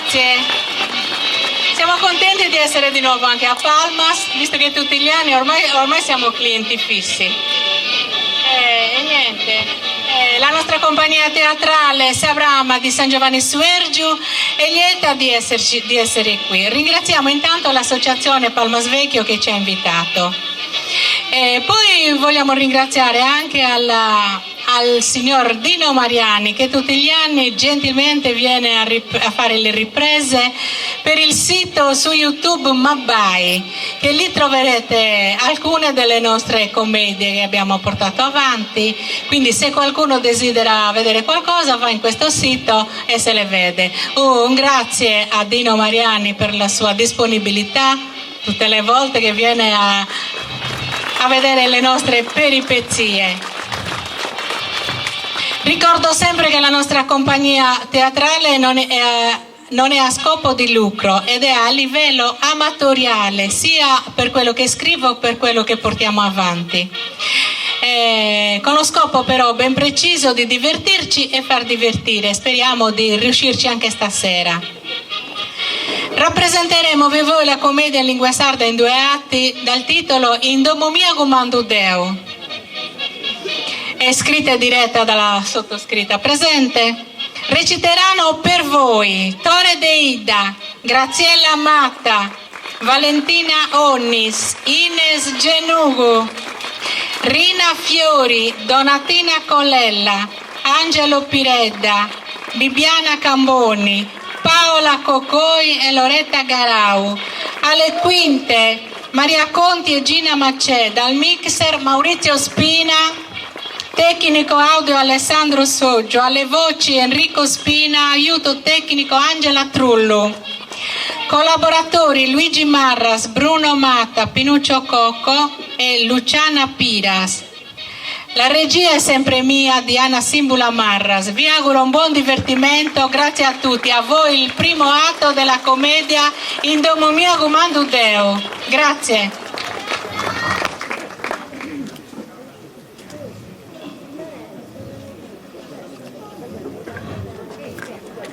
grazie. Siamo contenti di essere di nuovo anche a Palmas, visto che tutti gli anni ormai siamo clienti fissi. E niente. La nostra compagnia teatrale Sabrama di San Giovanni Suergiu è lieta di essere qui. Ringraziamo intanto l'associazione Palmas Vecchio che ci ha invitato. Poi vogliamo ringraziare anche al signor Dino Mariani che tutti gli anni gentilmente viene a fare le riprese per il sito su YouTube Mabbai, che lì troverete alcune delle nostre commedie che abbiamo portato avanti, quindi se qualcuno desidera vedere qualcosa va in questo sito e se le vede. Un grazie a Dino Mariani per la sua disponibilità tutte le volte che viene a vedere le nostre peripezie. Ricordo sempre che la nostra compagnia teatrale non è a scopo di lucro ed è a livello amatoriale, sia per quello che scrivo che per quello che portiamo avanti. Con lo scopo però ben preciso di divertirci e far divertire. Speriamo di riuscirci anche stasera. Rappresenteremo per voi la commedia in lingua sarda in 2 atti dal titolo Indomomia Gumandu Deu. È scritta e diretta dalla sottoscritta presente. Reciteranno per voi Tore Deida, Graziella Matta, Valentina Onnis, Ines Genugu, Rina Fiori, Donatina Colella, Angelo Piredda, Bibiana Camboni, Paola Cocoi e Loretta Garau. Alle quinte Maria Conti e Gina Maceda, al mixer Maurizio Spina, tecnico audio Alessandro Soggio, alle voci Enrico Spina, aiuto tecnico Angela Trullo. Collaboratori Luigi Marras, Bruno Matta, Pinuccio Cocco e Luciana Piras. La regia è sempre mia, Diana Simbula Marras. Vi auguro un buon divertimento, grazie a tutti. A voi il primo atto della commedia Indomomia Gumandu Deu. Grazie.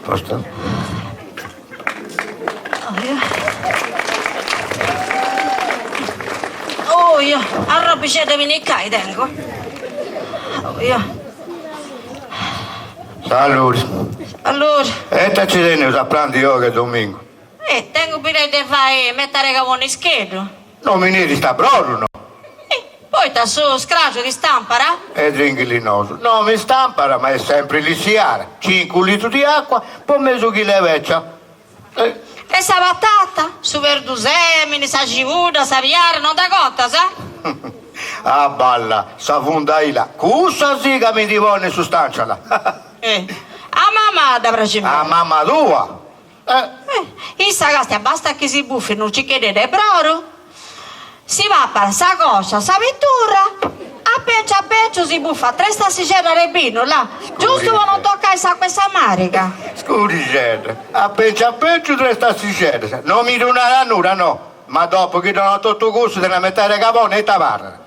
Posto? Oh, io a roba c'è da venire qua, tengo. Oh, io. Salute. Allora. E te ci tieni a prendere io che è domingo? Tengo per te fai mettere cavone schiedo. Non mi niente sta proprio, no? Poi sta su scragio di stampara? E dringhilinoso. No, mi stampara, ma è sempre lisiare. 5 litri di acqua, poi mezzo chilo di vecchia. E sa patata? Su verdusemini, sa civuda, sa viare, non da cotta, sa? Ah, balla, sa fondaila. Cussa sì che mi divone sostanza là. A mamma da bracimento. A mamma tua? Issa gastia basta che si buffi, non ci chiedete broro. Si va per sa coscia, sa vettura, a peggio si buffa 3 stassicelle rebino là, giusto per non toccare sa questa marica. Scusi, a peggio 3 stassicelle. Non mi donarà nulla, no. Ma dopo che non ho tutto gusto della mettere cavone e tavarra.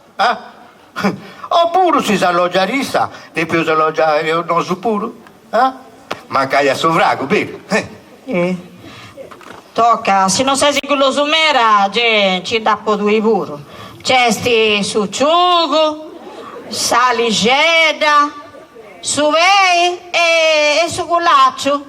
Oppure si sa alloggiarissa, di più si alloggia non su puro. Ma caia sovrago, bene. Tocca, se non sei sicuro su mera, ci dà po' due puro. C'è sti su ciugo, saligeda, su vei e su culaccio.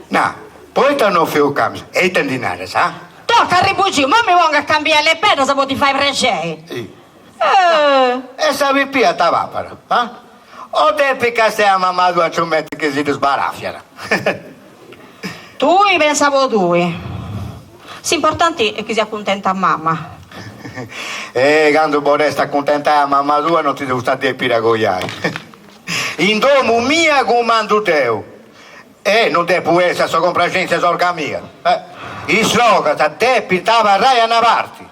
No, poi ti hanno fatto cambio, e ti dinare, sa? Tocca a ribugire, ma mi vengo a cambiare le penne se ti fai pregere. Sì. E sapi più a tavapara, O te piccaste a mamma tua ci metti che si sbaraffiano. Tu pensavo due. L'importante è che sia contenta a mamma. Quando vuoi stare contenta a mamma tua non ti devo stare a piragogliare. In domo mia comando teu. Non te può essere sua complacenza sorga mia. Il slogan a te pintava rai a una parte.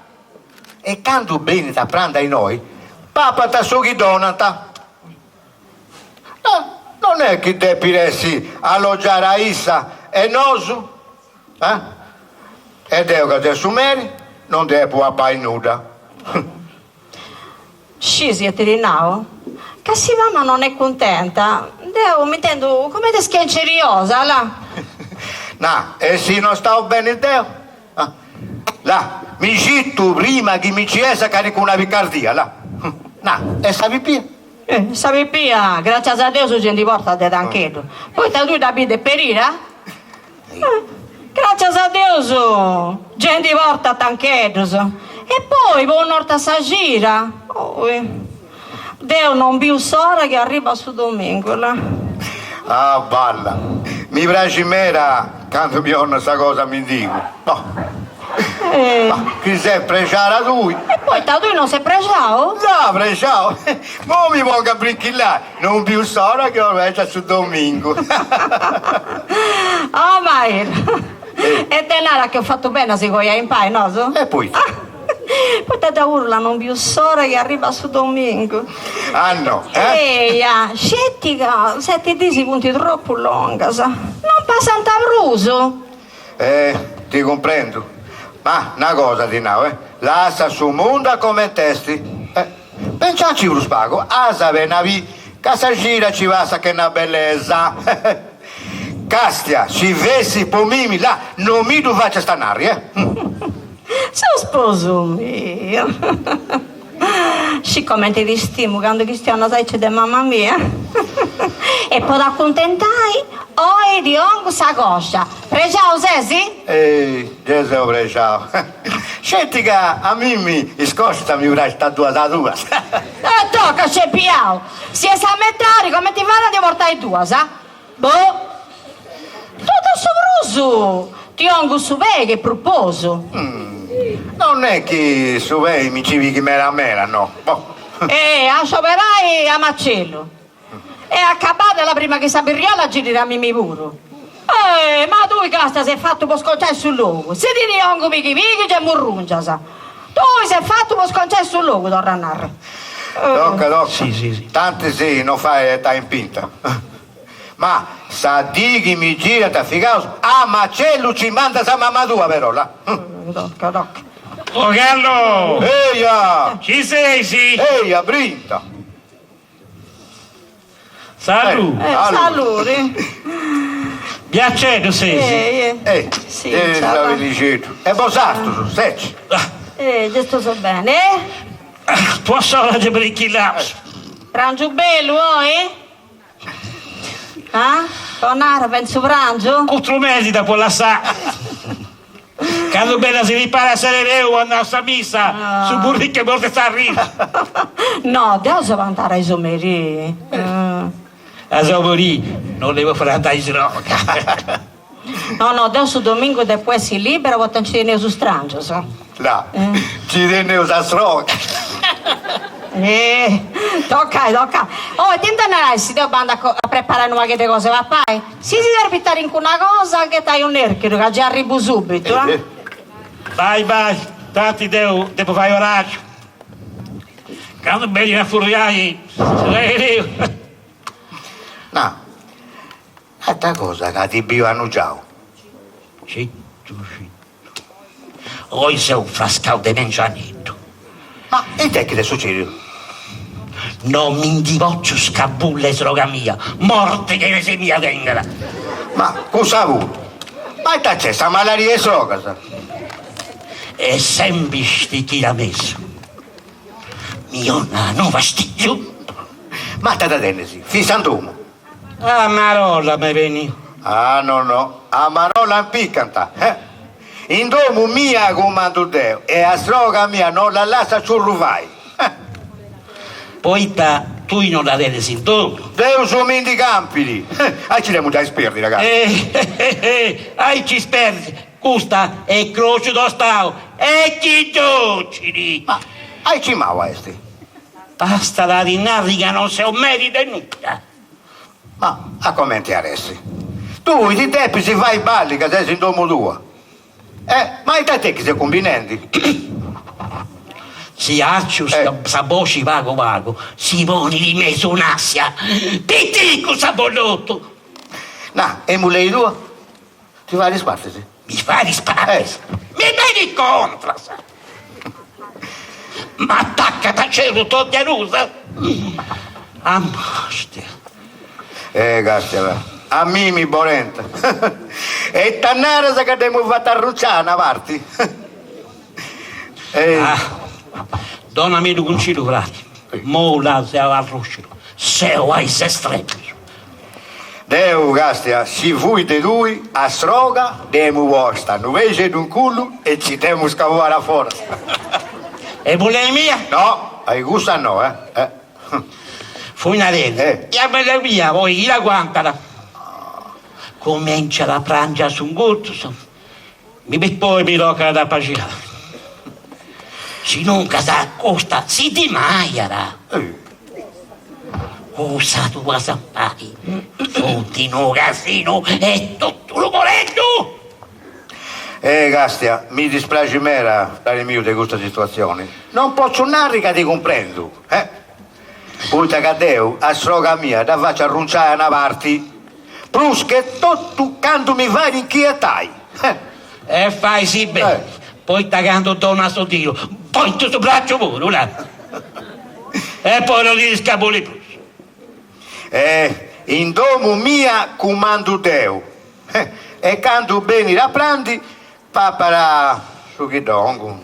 E quando bene ti prende noi, papa ti sughi donata. Non è che te piresi alloggiare a issa e nosu, ed è che te sumeri non te può appare nuda. Sì, siete di now? Che se mamma non è contenta, devo mettendo come te schiacceriosa là. No, e se non stavo bene il Deo? Ah. Là, mi citto prima che mi ci essa carico una picardia, là. No, e sapi più? Sapi pia, grazie a Dio su gente porta da tanchedo. Poi da tu da bide perira? Grazie a Dio su gente porta tanchedo. E poi per un'orta sa gira. Dio non più sora che arriva su domingo là. Ah, balla. Mi piace mera quando mi hanno sta cosa mi dico. No. Ma chi sei pregiata tu? E poi da tu non sei pregiato? No, pregiato. Ma mi voglio brinchillare. Non più sora che ormai c'è su domingo. Oh, ma e denaro che ho fatto bene se vuoi in pai, no? E poi? Poi da urla non più sora che arriva su domingo. Ah no, Eia, scettica, 7 disi punti troppo lunga, sa. Non passa un bruso. Ti comprendo. Ma una cosa di now, lascia su mondo come testi. Pensaci lo spago, asa venavi, casa gira ci va sa che una bellezza. Castia, ci vessi pomimi là, non mi tu faccia stanare, Sei sposo mio. Siccome ti stimo quando Cristiano sai c'è di mamma mia. E poi accontentai, oi di ongo sa coscia. Pregiao sesi? Gesù pregiao. Senti che a me scoscia mi vorrei sta tua da tua. Tocca c'è piao. Si è sa mettere come ti vanno di portare tua, sa? Boh. Tutto sovruso. Ti ongo su me che proposo. Non è che su lei mi civi che mera, no. Boh. A scioperai a Marcello. E accabata la prima che sa birriola girerà mi puro. Ma tu casta sei fatto per sconciare sul logo. Se ti riongo pighi c'è murrungia, sa. Tu sei fatto per sconciare sul logo, torna a narrare. Tocca. Sì. Tante sì, non fai ta in pinta. Ma sa di che mi gira ta figaus, Marcello ci manda sa mamma tua però là. Tocca. Oh Gallo! Eia! Ci sei, sì? Eia, brinta! Salute! Salute. Piacere, sei? Sì, la ciao. dicendo. E bosarto, secci. Gesto so bene. Tua sorella per il chillaus. Pranzo bello, Tonara, penso pranzo? 4 mesi dopo la sa. Quando bella si ripara a Serereu a nostra missa, su burriche morte sta arriva. No, devo andare ai someri. A Someri non devo fare la taisroca. No, adesso domingo dopo essere libera, vado a tenere su strangio, so. Là, ci tenne usa stroga. Tocca. Oh, ti si devo andare a preparare nuove cose, va pai? Si deve pittare in una cosa che dai un nerchio, che già arrivo subito, Vai, tanti devo fare orario. Quando belli a furiai, Serereu. No, questa cosa che ti bivano già. Sì. Oi sei un frascao di mangianetto. Ma e te che ti succede? Non mi indivoccio scabulle sroga mia, morte che se mia venga. Ma cosa ha avuto? Ma te c'è sta malaria e sroga, sa? E sempre sti chi l'ha messo. Mio nano fastidio. Ma te da tenesi, fisantumo. Ah, Marolla mi veni. Ah, no, a Marola piccanta, In domo mia comando Deo e a sroga mia non la lascia sul ruvai. Poi tu non la tenesi in dono. Deo sono mindi campili. Ci siamo già esperti, ragazzi. Ai ci sperdi. Questa è croce do stau. E chi giocini. Ma ci mava esti. Basta la rinarica non se merita nulla. Ma a commenti adesso? Tu ti tempi si fai i balli che sei in domo tua. Ma è te che sei combinenti? Si accio sa voce vago, si pone di mezzo un'assia. Pitico sa bollotto. No, e mulei tua? Ti fa rispartisi? Mi fa risparmio. Mi vedi contro. Ma attacca da cielo toglia rusa. Ammostia. Grazie, a Mimi Borenta. E tannare se che abbiamo fatto arrucciare una parte. Donami un concilio frati. Mola se arruscio. Se vai se stretto. Deu, Gastia, si voi di due, a stroga, demo vostra, non vede d'un culo e ci devo scavare a forza. E vuole mia? No, hai gusto no, Fui una rete. E a me via, poi la guantala. Comincia la prangia su un gutto. Poi mi tocca da pagare. Se non casa costa, si dimaiara. Cosa tu vas a fare? Tutti no casino e tutto lo volendo! Gastia, mi dispiace mera per mio di questa situazione. Non posso narrare che ti comprendo, Poi te cadeu, a stroga mia, da faccio arrunciare una parte, plus che tutto quando mi vai inquietai. E fai sì bene. Poi tagando donna sottile, poi tu sto braccio pure, là. E poi non gli scapoli più. In domo mia comando Deo. E quando bene la prendi, papara su che dongo.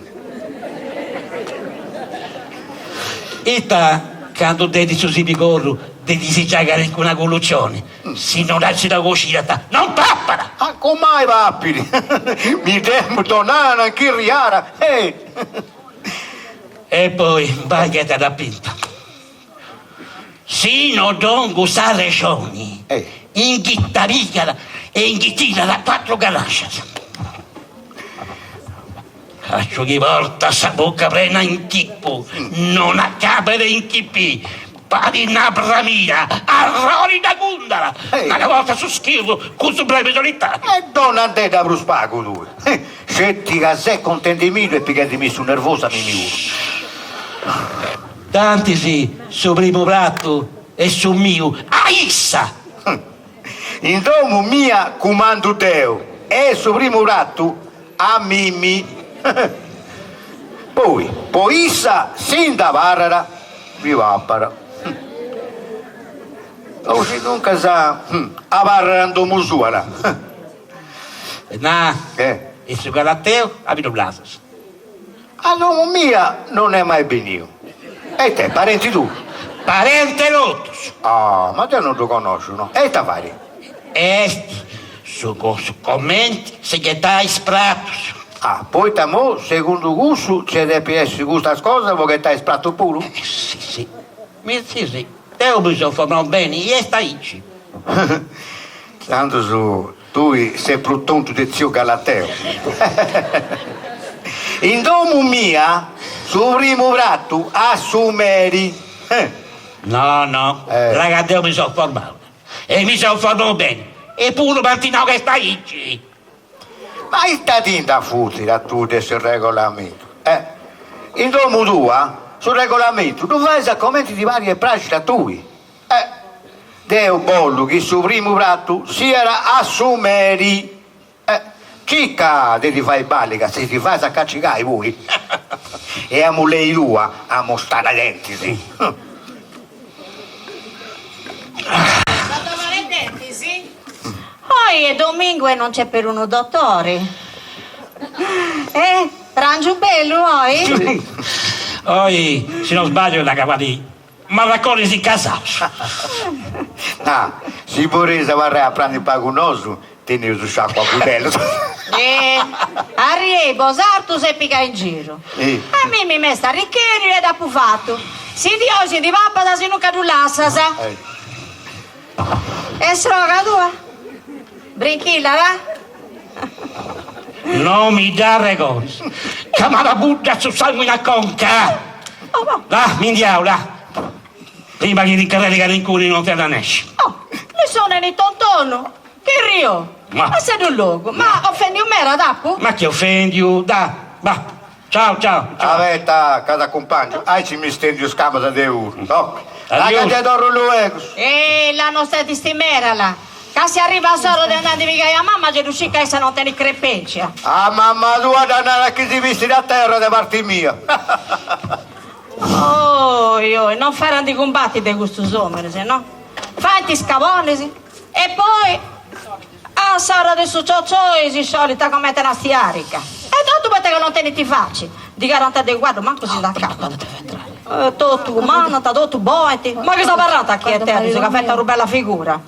Ita, quando dedi su Sibigorru, devi si giagare con una coluccione. Se non lasci la cucina, non pappara! Ah, come pappiri? Mi devo donare anche riara. E poi, vai che te la pinta. Sino dongo sa regioni, in chitarrica e in chitina da 4 galascias. Faccio che porta sa bocca plena in chippo, non a capere in chippi, pari una bramina, arrori da gundala, una volta su schirro, con su breve solitario. E donna te da bruspago tu. Se ti casè contendimento e pigliatemi su nervosa mi miuro. Tanti sì, su primo piatto e su mio, a issa! In domo mia comando Deo e su primo piatto a Mimmi. Poi issa sin da varrara vi vappara. O se non sa a varrara andomo suara. E su Galateo abito blasas. A domo mia non è mai benio. E te, parenti tu? Parente Lotus. Ah, ma te non lo conosci, no? E te fai? Su commenti, segretai spratus. Ah, poi tamo, secondo gusto, c'è deve essere questa cosa, vuoi che stai spratto pure? Sì. Sì. Te bisogna formare bene, e sta ici. Tanto su, tu sei più tonto di zio Galateo. In domo mia, su primo piatto, assumeri. No. Ragazzi, mi sono formato. E mi sono formato bene. E pure Martino che sta ici. Ma sta tinta futile tu del regolamento. In domo tua, sul regolamento, tu fai esattamente di varie pratiche tue. Deo bollo che sul primo piatto si era assumeri. Cicca, ti fai ballica, se ti fai saccaccicare voi. E a lei tua, a mostrare i denti, sì. Lavare i denti, sì? Poi è domingo e non c'è per uno dottore. Rangio bello, oi? Oi, se non sbaglio è la cavati. Ma raccordi in casa. Si vorrei varrà a prendere il pagonoso, tieni su sciacqua a budello. Arrivo, sarto se pica in giro. A me mi mesta riccheri e da pufato. Si di oggi di pappa da si non cadullassa, sa? E stroga tua? Brinchilla, va? Non mi dare cose. Chiamava butta su sangue una conca. Va, mi andiamo, là. Prima che ti carica in culo non te la nesci. Le sono in tontono. Che rio? Ma sei un luogo. Ma offendi un mera, dappo? Ma che offendi? Da, va. Ciao. Avetta, cada compagno, ci mi stendi scambio da €1. No? Addio. Te d'oro luego. La nostra di stimera là. Che si arriva solo di andare a mica a mamma, c'è riuscita che essa non te ne crepencia. Ah, mamma tua, da andare a chi si visti da terra da parte mia. Non faranno di combatti di questo somero, se no? Fatti scavone, sì. E poi, a Sara adesso si solita come te la stiarica. E tanto per te che non te ne ti facci. Di garantire del guardo, manco si da capo. Tutto umano, tutto boeti. Ma che sta parlando a chi è te? Dice che ha fatto una bella figura.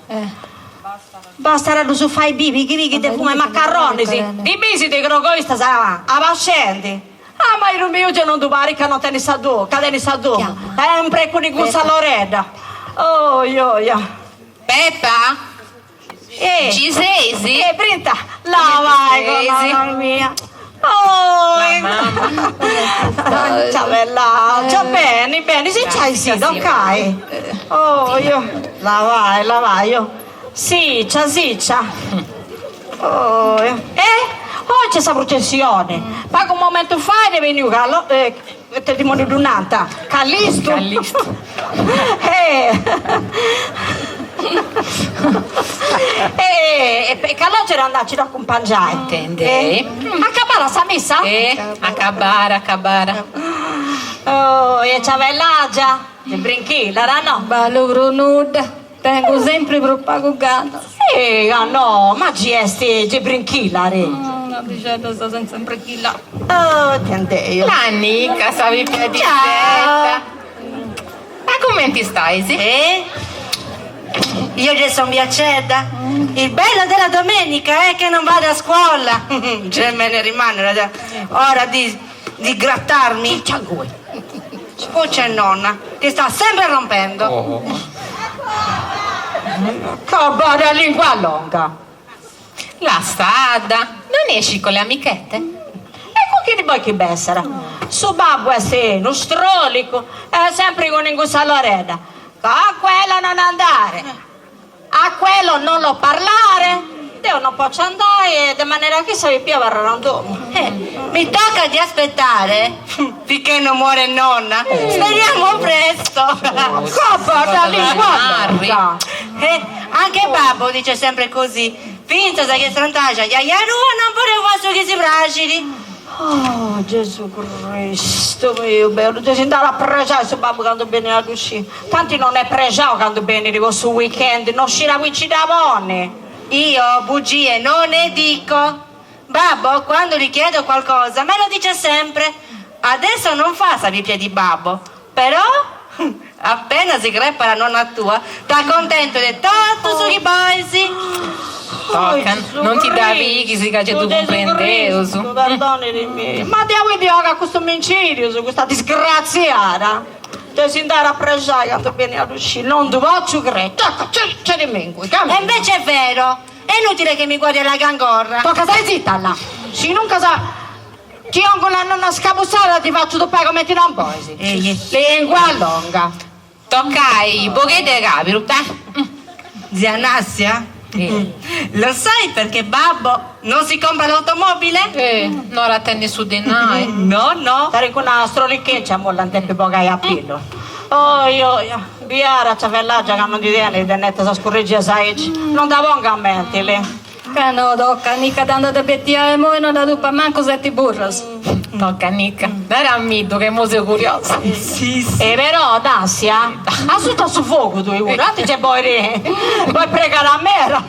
Basterebbe su fai bibi, chi te fuma i maccaroni, sì. Di bisi di grogoista sarà, abbascendi. Ah, ma il mio non dubari che non te ne sa due, che te ne sa due. Sempre con i gusta Loreda. Oh, io. Peppa? Ci sei, sì? Printa, la vai, mamma mia. Oh, ciao bella, ciao bene, si c'hai sì, non cai. Oh, io, la vai, io. Sì, c'ha. Oh, oggi c'è questa processione. Poi un momento fa ne veniva Gallo, testimone di un'altra, Callisto. E Calò c'era andato a accompagnare. Entendi. Accabara sa messa? Acabara. Oh, e c'aveva di brinchilla, no? Ballo nuda, tengo sempre per pagare. Sì, no, ma gesti di brinchilla, re. Una bicetta sta sempre chilla. Oh, tendeio. La Nica, stavi piedi Ciao. Ma come ti stai, sì? Io già sono Biacetta. Il bello della domenica è che non vado a scuola. Già me ne rimane ora di grattarmi. Poi c'è nonna, ti sta sempre rompendo. Che bella lingua lunga. La strada. Non esci con le amichette? E con chi di voi che bessera? Su babbo è uno strolico, è sempre con ingussa Lorena. A quello non andare, a quello non lo parlare. Io non posso andare di maniera che se più varrà un domo. Mi tocca di aspettare finché non muore nonna. Speriamo presto. Coppa da lingua. Anche babbo dice sempre così. Finta che strantagia, non pure che si fragili. Oh Gesù Cristo mio bello, devi andare a pregare se babbo quando viene ad uscire. Tanti non è pregiato quando viene su weekend, non uscirà qui da buone. Io bugie non ne dico. Babbo quando gli chiedo qualcosa me lo dice sempre. Adesso non fa sapi piedi babbo, però appena si crepa la nonna tua sta contento di tutto su chi paesi. Tocca, non ti davi che si caccia tu comprenderoso. Perdone di me. Ma diamo in Dio che questo mincidio, su questa disgraziata. Devi andare a pregare quando vieni ad uscire, non ti faccio credere. C'è di me. E invece è vero, è inutile che mi guardi la gangorra. Tocca stai zitta là. Se non casa ti ho con la nonna scapuzzata ti faccio doppia come ti non puoi. Lingua lunga. Toccai, pochette capi, Zia Nassia? Lo sai perché babbo non si compra l'automobile? non attendi su di noi. No. Stare con una strolicheccia mollante più poca a pillo. Io, Biara, ciavellaggia che non ti tiene, di netta sa scurreggia sai, non da buon gamenti lì. Che no, tocca, mica dando da bettiare e non da dupa manco setti burros. Tocca, Nica. Era ammitto che mo sei curiosa. Sì. E però, Nassia, assolta su fuoco tu, ti c'è poi pregare a mera.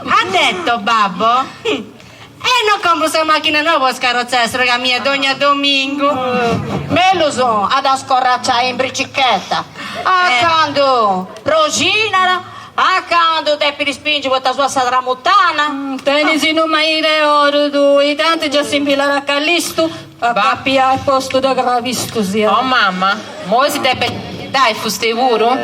Ha detto, babbo? Non compro questa macchina nuova scarrozzestra che mia dogna domingo. Me lo so, ad scorracciare in bicicletta. Accanto, Rosina. Accanto te ti spingi questa sua tramuntana. Tenisi non mai ore due, tanti già si impilare a Callisto, a cappia al posto da gravisto sia. Oh mamma, mo si deve dai fuste vuro?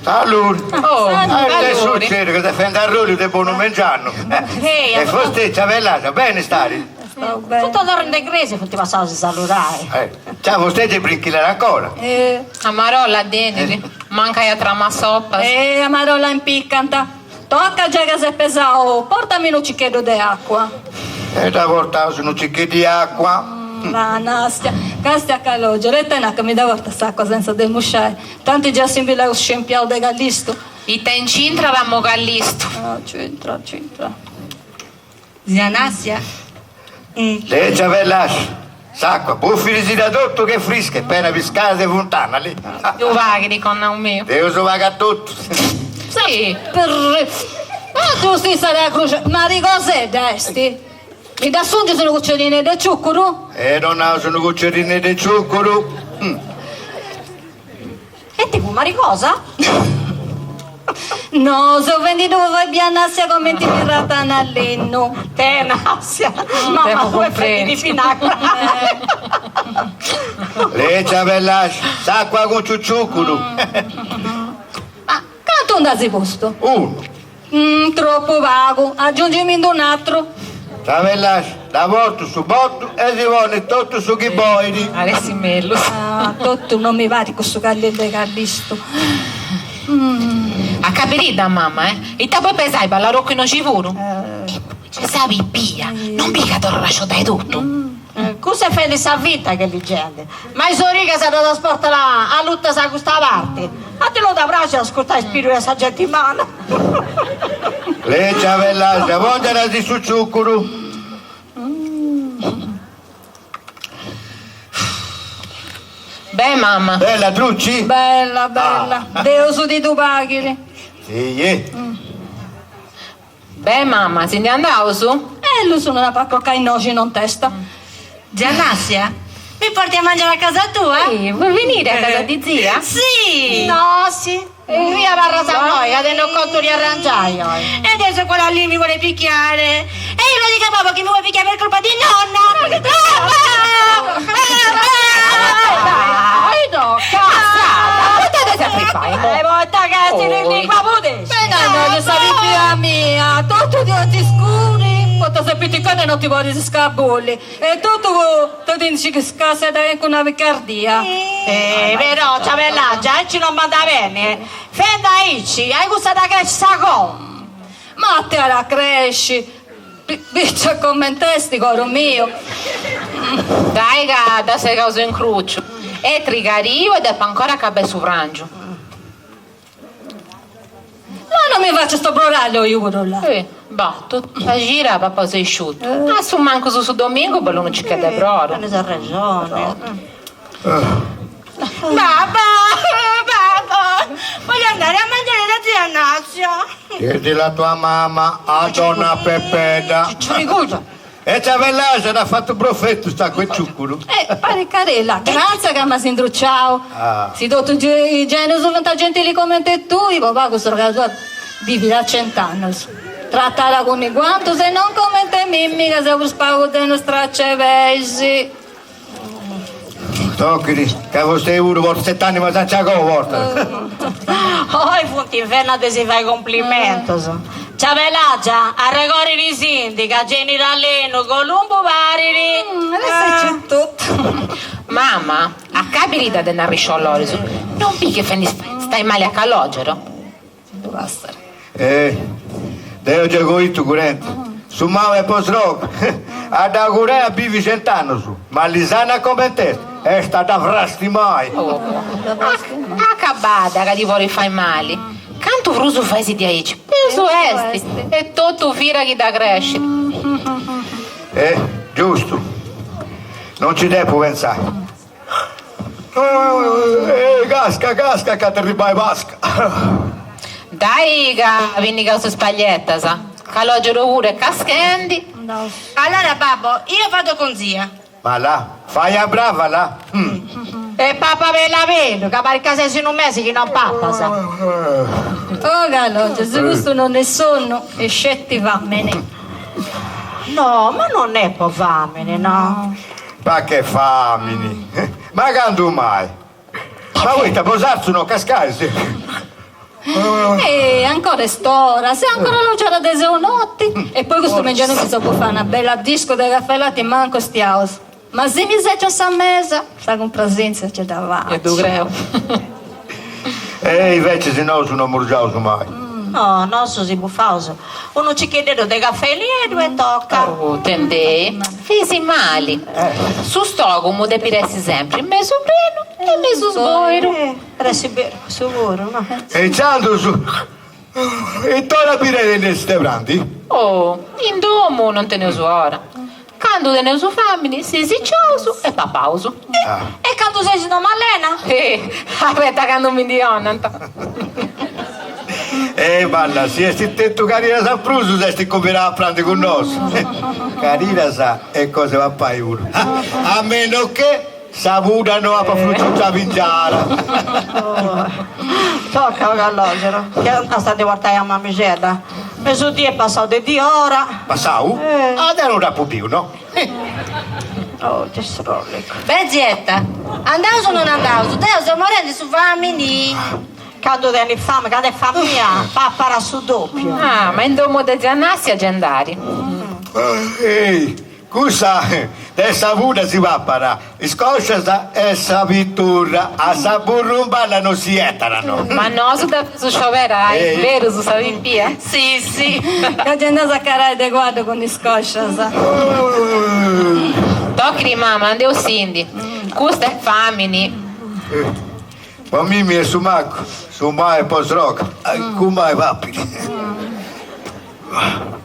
Allora, che succede? Che ti fai andare a rollo di buono mangiando? E forse ciavellata, bene stare? Tutto l'ora in inglese ti passavo a salutare. Ciao, stai di brinchilare ancora? Amarolla dentro, manca la trama sopra. Amarolla impiccanta. Tocca già che sei pesato, portami un cicchetto di acqua. E da portare su un cicchetto di acqua? Ma Nastia, casti a caloggia, retena che mi da porta sacco senza demusciare. Tanti già si invila scempiao de Gallisto. I te incintra vamo Gallisto. C'entra. Zia Nassia? Le ciavellate, sacco, buffili da tutto che frisca, appena piscata di fontana lì. Tu vaghi con un mio. Devo so vaga a tutto. Sì. Ma giustizia della croce, ma di cos'è desti? Mi da assunti sono cuccioline di zucchero? Non sono cuccerine di zucchero. E tipo maricosa? No, sono venduto voi bianassia come ti pirata all'enno. Tenassia. Mamma, come fai di finacqua? Le ciavellash, s'acqua con zucchero. Ma quanto andasi posto? Uno. Troppo vago, aggiungimi un altro. Ciavellash, da porto su botto e si vuole tutto su chi boidi. Adesso mello. Ah, tutto non mi va di questo cagliere di Callisto. A capirida mamma, e te poi pesai balla rocco in ocivuro. Ci savi pia, non mica te lo lascio dai tutto. Cosa fai di sa vita che li gente? Ma i sorriga si da sport là, a lutta sa questa parte. A te lo da braccio a ascoltare spirito di sta settimana. Le ciavellash, vogliono di su zucchero. Beh mamma, Bella trucci? Bella, bella. Deo su di tu paghi. Sì, beh mamma, si andava su? Lui sono una pacocca in noci non testa. Giannassia, mi porti a mangiare a casa tua? Sì, vuoi venire a casa di zia? Sì! No, sì! Via barra San noi, adesso non conto di arrangiare. E adesso quella lì mi vuole picchiare. E io lo dico a papà che mi vuole picchiare per colpa di nonna. No, Potete sempre fare, mo. Volta che ti in lingua budesca. non ne sapi più a mia, tutto di oggi scuri, potete sapere che non ti vuoi scabulli, e tutto ti dici che scassa da una picardia. Però, ciavellaggia, ci non manda bene. Fenda Ici, hai gustato che sta con? Ma te la cresci, biccia commentesti, coro mio. Dai gata, sei causa in cruccio. E trigario ed è ancora cabè su frangio. Ma non mi faccio sto broraglio io quello là. Boh, tutta gira papà sei asciutto. Ma su manco su domingo bello non ci cade proprio. Ne ha ragione. Babà, voglio andare a mangiare da zia Nazia. chiedi la tua mamma a donna Peppeda. Scusa. E ciavellash, ha fatto profetto, sta quel zucchero. Pare carella, grazie che mi si indrucciao. Ah. Si tutti i generi sono gentili come te tu, i papà questo ragazzo vivi da 100 anni. Trattala come quanto, se non come te mimmi che sei un spago di nostra cevesi. Tocchi, che vostè uno, vorrei 7 anni, ma senza volta. Oh, i punti inferno te si fa i complimenti. Ciavellaggia, a regori di sindica, generaleno, Columbo Variri. Adesso c'è tutto. Mamma, a capirita del narrisciolorisu, non che stai male a calogero? Basta. Devo già coito curente. Su mano e poi sroga. A da Corea vivi 100 anni su. Ma Lisana come te è stata frasti mai. Accabada che ti vuoi fare male. Canto fruso fai di aici. Penso esti. E tutto fira che da crescere. Giusto. Non ci devo pensare. Casca, che ti ribai vasca. Dai, che vieni causa spaglietta, sa. Calogero pure caschendi. Allora, babbo, io vado con zia. Ma là, fai a brava là. E papà ve la vedo, che per casa in un mese che non papà, sa. Oh Galoggia, se questo non ne sono, e scetti vammene. No, ma non è povamene, no. Ma che famini. Ma quando mai? Ma vuoi te posarsi uno cascarsi? E ancora è stora, se ancora lo c'era dei notti. E poi questo mangiano che si può fare una bella disco dei caffè latte manco stiaus. Ma se mi sei già a mesa, sta con presenza c'è davanti. E tu creo. Invece se no sono morgiato mai. No, non so si buffauso. Uno ci chiede dei caffè lì e due tocca. Oh, tende. Fisi mali. Su stogo mu depiresti sempre. Me sovrino e me su sboiro. Resti vero, sicuro, no? E ciando su. E torna a pirere nei stebranti? Oh, in domo non te ne uso ora. Quando te ne uso famiglia, sei siccioso e papauso. E quando sei una malena? Aspetta che non mi dionna. Balla, se sti tetto carina sa prusu, se sti combinare a prendere con noi. Carina sa, e cosa va fare uno? A meno che saputano a fruttuccia vingiara. Tocca all'ogero, che sta di portare a mamicella. Mezzodì è passato di ora. Passau? Adesso non da più, no? Oh, che strollico. Beh, zietta, andaus o non andaus? Te stiamo morendo su famigli. Quando tieni fame, quando è famiglia, papara su doppio. Ah, ma in domo de Giannassi a Gendari. Ehi, cosa? Adesso pure si va a parare. Scoscia e sa pittura, a sa burrumballa non si etterano. Ma no, su scioverai, vero su Savimpia? Sì, sì. Che gente sa carai de guardo con discoscia, sa. Tocchi mamma, andeu Cindy. Questa è famini. Ma Mimmi è su Marco, su mai post rock, come papiri. Ah,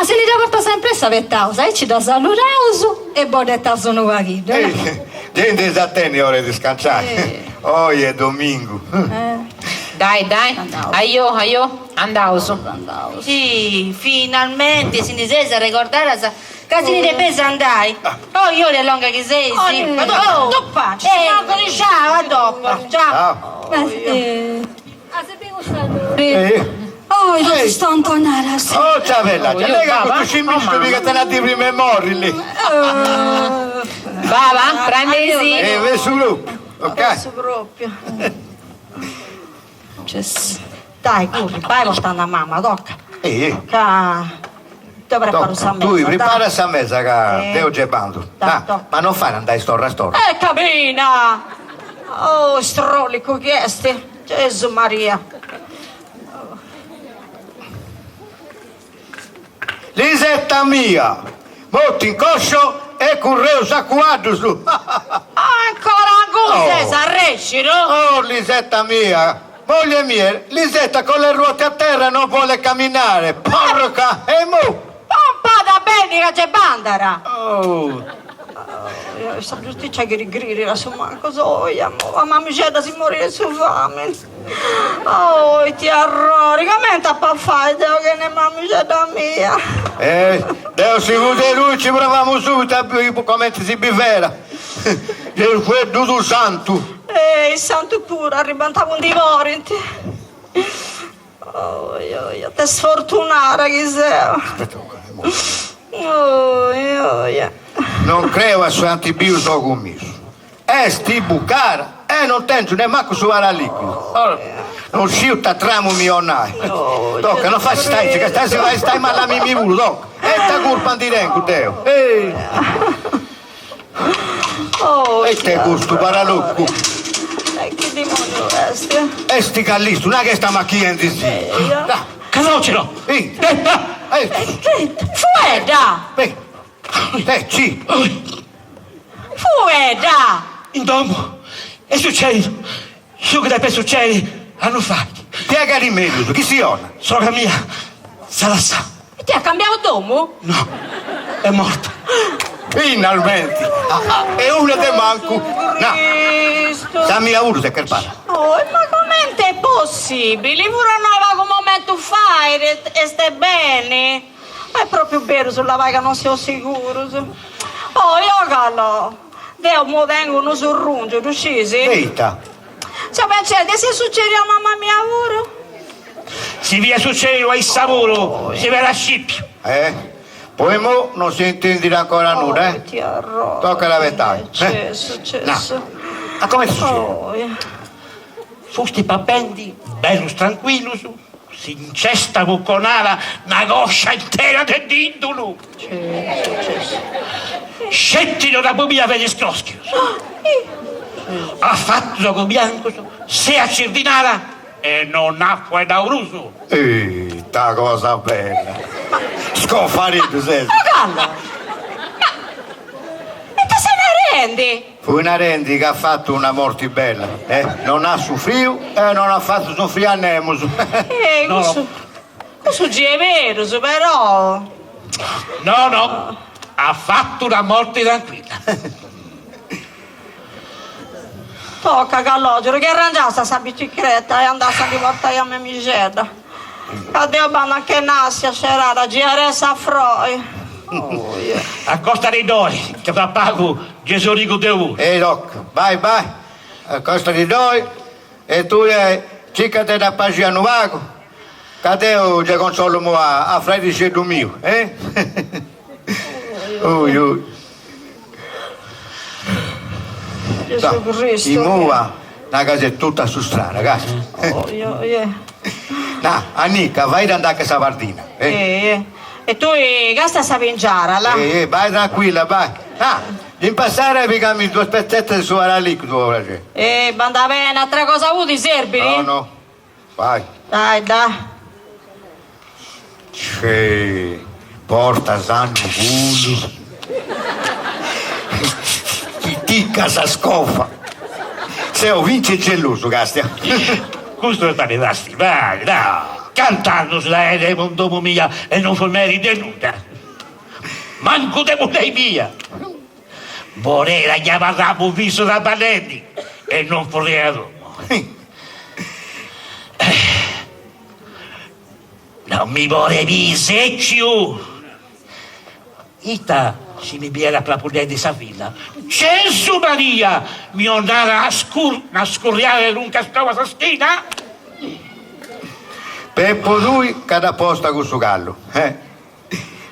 se li porta sempre a vettausa, e ci da salurausu e bodetta sono guarito. Gente s'attendi ore di scanciare. Oggi è domingo. Dai, aio, andausu. Sì, finalmente si disse ricordare che si ne pensa andai. Oh, io le longa che sei, sì. Ma dopo, ciao, a dopo. Ciao. Ah, se bevo salure. Oh, io sto a tornare a sé. Oh, ciao bella, c'è lei che questo scimmisco mica te ne prima e morri lì. Va, prendi Ve su gruppo, ok? Su proprio. Dai, corri, vai portando a mamma, tocca. Che ti preparo sa mezza. Tu prepara sa mezza che devo gebando. Ma non fai andare storra storra. Camina! Oh, strollico chiesti. Gesù Maria. Lisetta mia, molto in coscio e correo saccuato su. Ancora anguse, s'arresci, no? Oh, Lisetta mia, moglie mia, Lisetta con le ruote a terra non vuole camminare. Porca, e mo? Pompa da bene che c'è bandera. Oh. Sta giustizia che rigriri la sua manco soia, ma mamma c'è si morire su fame. Oh, ti arrori, come ti fa fare, Deo, che ne mamma c'è da mia. Deo si vuole lui, ci proviamo subito a come si bivera. Quel dudu santo. Il santo pure, arrivantavo un divorente. Oh, io te sfortunata che sei. Non credo a suo antibius o commisso. Sti bucara e non tengo ne manco su la liquido. Non sciutta tramo mionai. Tocca, non fa stai, che stai male a mi vulo, tocca. E sta colpa di renco, Deo. E te gusto paralucco. Che demonio resti? E sti callisto, non è che sta macchina in sì. Canocero! Fueda! Ci! Fueda! In domo è successo. Io che da succede hanno fatto. Piega di meglio, chi si ora? Sogra mia, sarà sa. Ti ha cambiato domo? No, è morta. Finalmente! E una de manco! No! Dammi a uno se che parla. Oh, ma com'è è possibile? Pure noi va come momento fare e stai bene? È proprio vero sulla vaga non sono sicuro. Oh, io callo. Deo mo vengono sul rungio, riuscisi? Eita! Cioè, pensate, se succede a mamma mia lavoro? Si via succede ai savolo, si verrà scippio. Poi mo non si intenderà ancora nulla, Ti arrodo. Tocca la verità. Successo. Ma come succede? Oh, Fusti papendi, bello tranquillo, si incesta con una goscia intera di dindolo. Scettino da bubia per gli scroschi. Ha fatto con bianco, se a cirdinara e non acqua da uruso. Ta cosa bella. Sconfarito, sei. Gallo! E te se ne rendi? Fu una rendi che ha fatto una morte bella, Non ha soffrito e non ha fatto soffrire a Nemus. Questo è vero, però. No, ha fatto una morte tranquilla. Tocca Calogero che arrangiasse sta bicicletta e andasse a riportare a me micetta. Cadeo banda che nasce c'era da girare a Froi. A costa dei doi, che fa pago Gesù Rico de U. Ehi, Doc, vai, a costa di noi, e tu circa te da Pagiano Vago, cadeo già consolo a Fredici e mio, eh? Ui. Gesù Cristo. In muova, la casa è tutta su strada, ragazzi. No, Annica, vai ad andare a Savardina. E tu gasta a vingiare, là? Vai tranquilla, vai. In passare picami 2 spezzette su alla liquido. Banda bene, altre cosa avuti, serbi? No, vai. Dai. Porta sanno culo. Chi casa scoffa. Se ho vince geloso, Castia. Questo è tale dasti, vai, no. Cantando sulla de mondo mia e non formeri denuda. Manco de lei mia. Vorrei chiamare un viso da Balletti e non vorrei a Roma. Non mi volevi secchio. Ita si mi viene a plapulare di Savilla. Gesù Maria, mi andare a scurriare lunga sta schina? Peppo lui cada posta con suo gallo.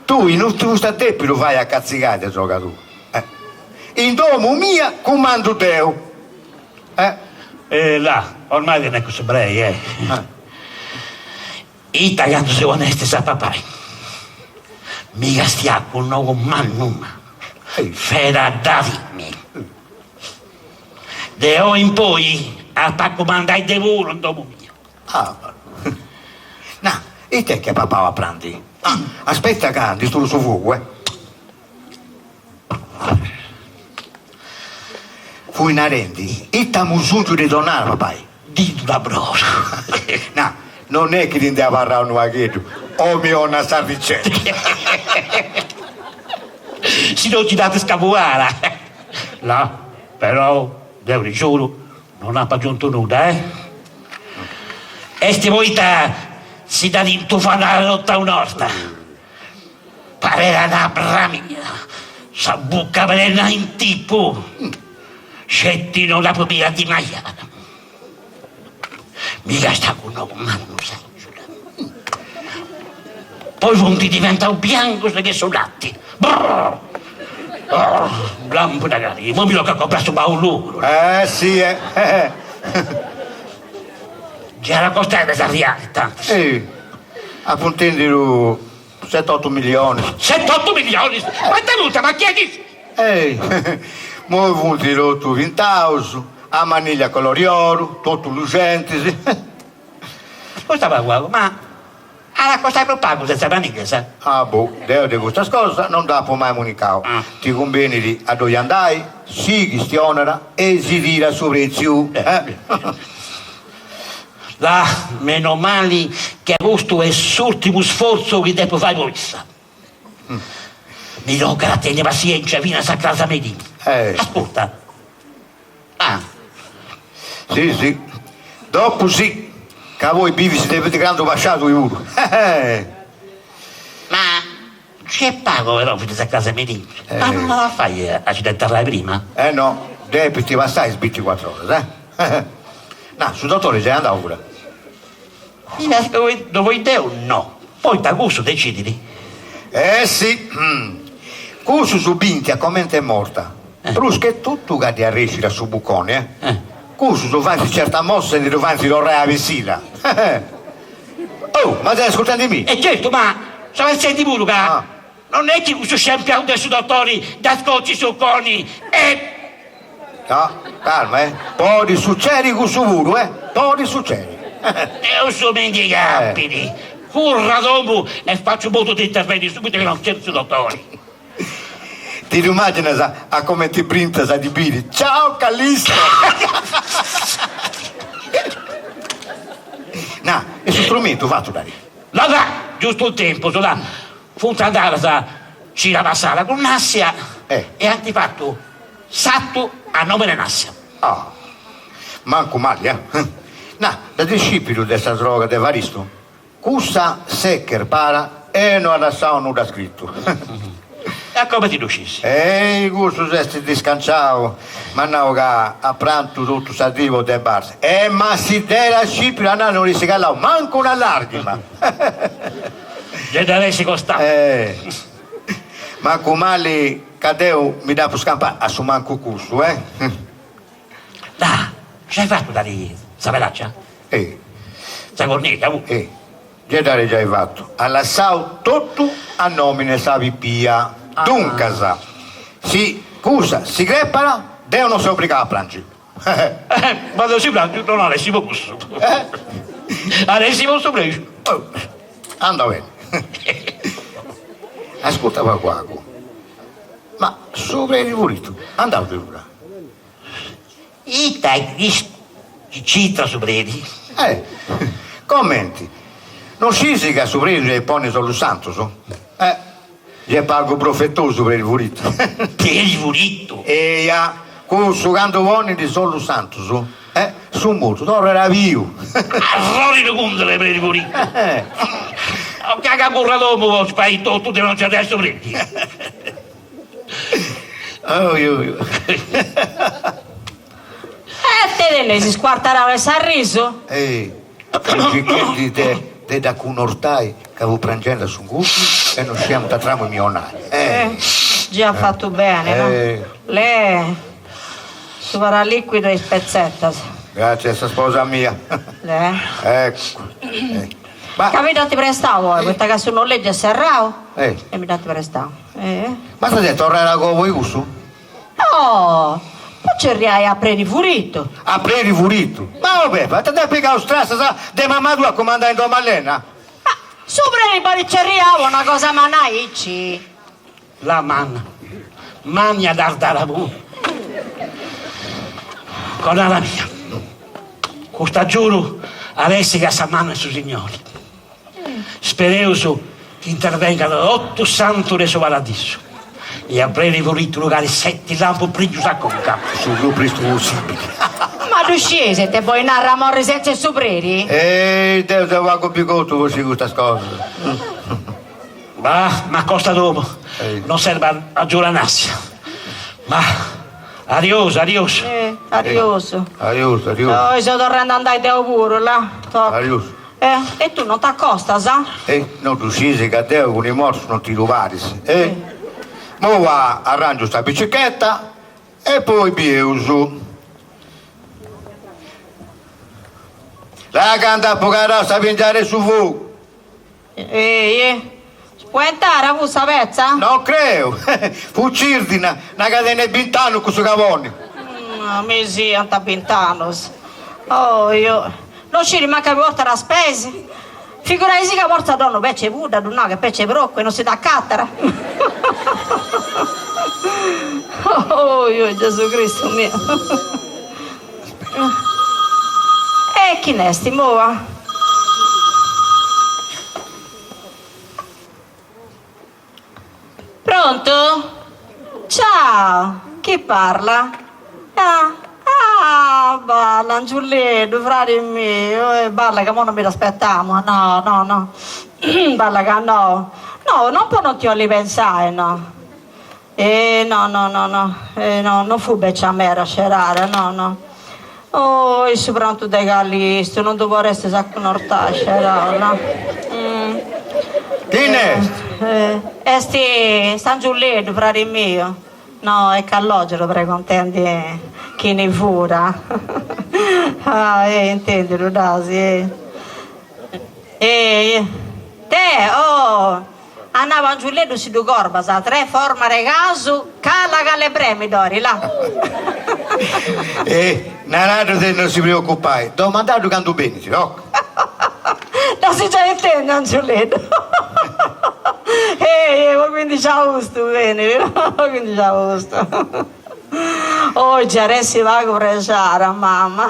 Tu in tu sta te lo fai a cazzicate, gioca tu. In domo mia comando Deo. Là, ormai viene così brei, Italiano se onesti sa papà. Mica stia con nuovo mannum. Fera Davimi. De o in poi a comandare de volo in domo mio. No, e te che papà va prendi? Aspetta che di sto suo fuoco, Fu in arendi, e t'amo sunto di donare, papà. Di una brosa. No, non è che ti andiamo a parlare un vaghetto, o mi ho una sarvicetta. Si non ci date scavuara. Là, però, devo giuro, non ha aggiunto nulla, E stivolta si dà di intufare la lotta un'orta. Pareva una bramia, sa bucca velena in tipo. Scettino la proprietà di Maiana. Mica sta con un manno, sai. Poi punti diventa un bianco che sono latti. Lampo da gari, ma mi lo che ha comprato un bauluro. Sì, Già la costata da riale, tanto. Appuntendo 7-8 milioni. 7-8 milioni? Ma è tenuta, ma chi è di... Mo' avuti rotto vintauso, a maniglia colorioro, tutto lucente. Ascolta, guarda, ma alla costa per pago senza maniglia, sa? Devo di questa cosa non dopo mai comunicare. Ti conviene di a dove andai, si chi stionera e si tira su prezzo. Là, meno male che questo è l'ultimo sforzo che devo fare voi. Mi roga la tenere pazienza fino a casa medina. Ascolta. Sì. Dopo sì, che voi bivi si deve grande basciato uno. Ma c'è pago però fino a casa medina. Ma non la fai accidentare prima? No, debiti passare 24 ore, No, sul dottore già andato pure. Dove idea o no? Poi da gusto decidi. Sì. Cuso su Bintia come è morta. Plus che tutto che ti arricci su buccone, Cuso su fanti certa mossa e ti fanti l'orrea a vesila. Ma stai ascoltando di me? Certo, ma se non senti pure che non è che questo scempiano dei dottori da scocci su coni No, calma, Poi di succedi con su puro, Poi di succedi. E un suo mendicabili. Curra dopo e faccio molto di interventi subito che non scherzo dottori. Ti immagini a come ti printa sa di biri. Ciao Callisto! No, e su strumento fatto da lì. Là, giusto il tempo, là. Fu andare a Cira con Nassia e antifatto satto a nome di Nassia. manco male, no, da discepolo dessa droga de Varisto, cussa seccher para e non lasciamo nulla scritto. E come ti riuscissi? Questo è discanciato, ma no, che a pranzo tutto salvivo de Barça. Ma si dera scipio, non gli si calava manco una larghima. Gli daresti costante. Manco male, cadeu mi dà per scampare, a su manco cusso, Là, ci hai fatto da lì, saperaccia? Sei cornetta, Già dare già hai fatto. Alla sau tutto a nomine sa pia. Dunque, si cusa, si crepara, devono si obbligare a piangere. Quando si piange non avessi posto. Avessi posto preso. Anda bene. Ascolta qua. Ma sopra il rivolito, andavo di ora. Citra sopredi. Commenti. Non si che sopra il pone solo santo, so? Gli pago profettoso per il volito. Per il volito? Con su canto buoni di solo santo, so? Su molto, non era vivo. Arrori di cundere per il volito. Caga curra dopo, spaito, tu non c'è adesso prendi. Te ne si squarterà il sorriso? Perché te da cunortai che avevo prangendo su gusti e non siamo da tramo milionari. Già fatto bene, no? Lei si farà liquido e spezzetta. Grazie a questa sposa mia. Ecco. Ma capito ti prestavo, questa che su non legge serrao? E mi date prestavo. Ma stai tornare con voi gusto? No! Poi ci riai a predi furito. A predi furito? Ma vabbè, fate da piccare strassa, sa, de mamma tua comandare in tua malena? Ma su predi poi ci riavo una cosa manaici. La manna. Magna d'ardara pure. Con la mia. Questa giuro adesso che sa mano su signori. Spereuso che intervengano 8 santi del suo paradiso. E avrei rivolito locale 7 lampo prima a conca. Su più presto possibile. Ma tu scese, te puoi narrare morri senza supreri? Devo vago bigotto così questa cosa. Ma costa dopo. Non serve a giuranarsi. Ma adios. Adios. Adios. Poi sto tornando a andare da pure là. Adios. E tu non ti accosta, sa? Non tu scesi che Deo con i morsi non ti rubarisi. Mo va, arrangio sta bicicletta e poi biuso. La canta a pogare sta pingiare su fuoco. Puoi entrare a questa pezza? Non credo. Fuccirti una catena bintano con su cavoni. Mi sì, anta bintanos. Io... Non ci rimanca più porta la spesa. Figurati che porta donno pece vuda, no, che pece brocco e non si dà cattera. Io Gesù Cristo mio. E chi ne sti, muova? Pronto? Ciao, chi parla? Balla, Giulietto, frate mio, balla che mo non mi aspettiamo, no, balla che no, non può non ti voglio pensare, no, no, non fu beccia a me a scerare, no, io sono pronto dai callisti, non dovrei essere a conortare, scerare, no. Chi ne? Sti San Giulietto, frate mio. No, è Callogero, prego, intendi chi ne fura. Intendi, Rudasi. Te, andava a Giulietto si du corba, sa, 3 forma regaso, cala che le premi d'ori, là. Narato te non si preoccupare, domandato canto bene, no? Non si già intende, Giulietto. Quindi c'è gusto, bene, quindi c'è gusto. Oggi adesso va a preciare, mamma.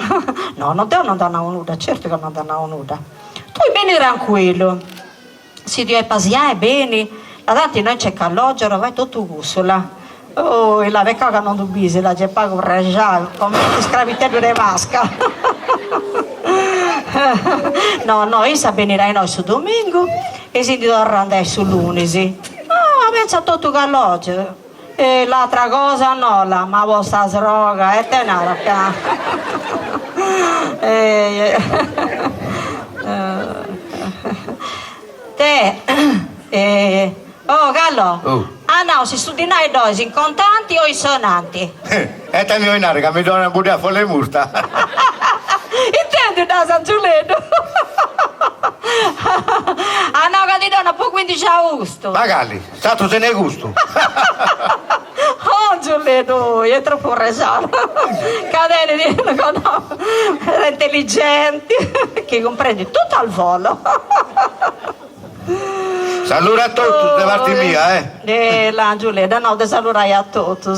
No, non devo andare a nuda, certo che non andare a nuda. Tu vieni tranquillo. Se ti hai paziare bene, la tanti non c'è Callogero, vai tutto gusto là. Oh, la vecchia che non dubisi, la c'è pago reggiare, come scravitello di vasca. No, io sa venirai noi su domingo e si andare su lunedì. Ah, pensa tutto che l'oggi. E l'altra cosa no, ma vostra sroga e te ne racca. Te, oh Gallo, ah no, si studiano i dosi, in contanti o i sonanti? E te mi vuoi nare che mi dona un buddha folle musta. Intendi da San Giuliano? Ah no, che ti dona poi 15 agosto. Magari, stato se ne gusto. Oh Giuliano, è troppo resano. Cadere di no, intelligenti, che comprendi tutto al volo. Saluta a tutti da parte mia, La Giulietta, no, ti salutai a tutti.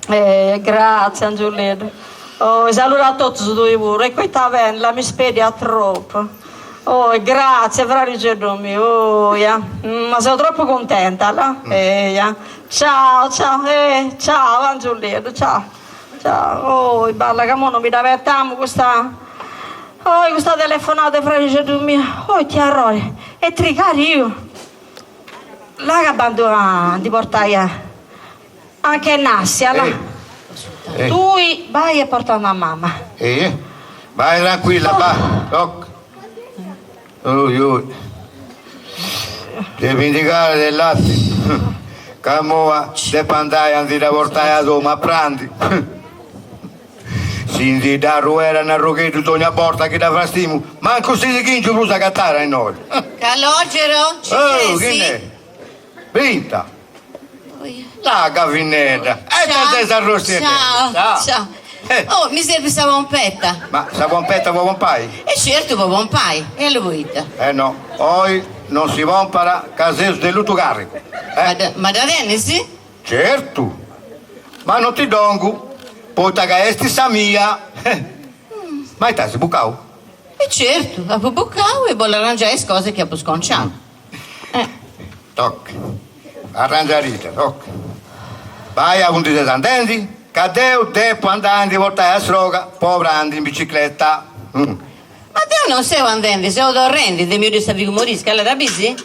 Grazie Giulietta. Oh, saluto a tutti due pure. E qui sta bene, la mi spedia troppo. Oh, grazie, fratello mio. Oh, ma sono troppo contenta, no? Ciao, ciao, Giulietta, ciao. Oh, balla che mo non mi divertiamo questa telefonata, fratello mio. Oh, ti arroi. E tricare io. La che abbandona di portare anche Nassia, là. Tu vai e porta una mamma. Vai tranquilla, va. Devi indicare del latte. Camoa, devi andare a portare a Roma a prandi. Si da ruera una rocchetta ogni porta che da frastimo. Manco si di chincio plus a cattare a noi. Calogero, ci Oh, sei? che ne? Vinta. La cavinetta. Ciao. Oh, mi serve sta pompetta. Ma sta pompetta vuoi pompai? E certo, può pompai. E lo vuoi? No, poi non si pompara caseso dell'uto carico. Ma da Denisi? Certo. Ma non ti dongo. Poi che esti sa mia. Ma te si bucau? E certo, a buccao e vuole arrangiare le cose che ha sconciato. Tocca. Arrangiarita, tocca. Vai a un di descendenti. Cadeu devo andare a portare a sroga, povera andi in bicicletta. Ma te non sei andando, sei dorrendi, di mio di stavi umorisca, allora bisi?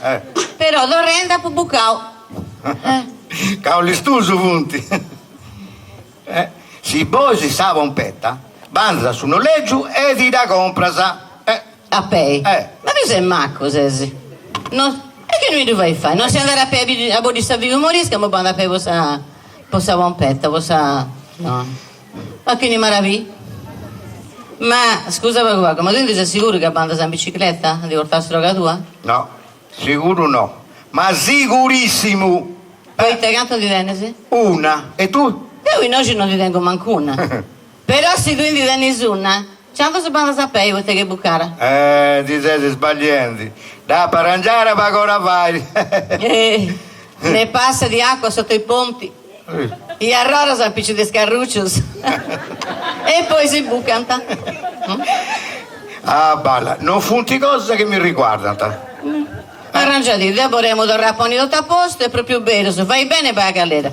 Però dorrenda a buccao. Cavoli stuso punti. Si bosi sa pompetta, banda su noleggio e ti da comprasa. A pei? Ma tu sei macco, Sesi. No, e che noi dovrai fare? Non si andare a pei a bodi stavi umorisca, ma banda a pei possa pompetta, possa... No. Ma che ne maraviglia? Ma scusa qua, ma tu sei sicuro che banda in bicicletta di portare stroga tua? No, sicuro no, ma sicurissimo. Poi te canto di Denesi? Una, e tu? Io oggi non ti tengo manco una. Però se tu non ti dai nessuna, quanto si banda sapere che bucare? Ti siete sbagliando. Da per arrangiare ma ancora vai. Ne passa di acqua sotto i ponti. E allora si appicci di scarruccios. E poi si bucanta. Ah, balla, non funti cose che mi riguardano. Arrangiati, dopo vorremmo tornare a ponere tutto a posto e proprio bene, se fai bene vai a galera.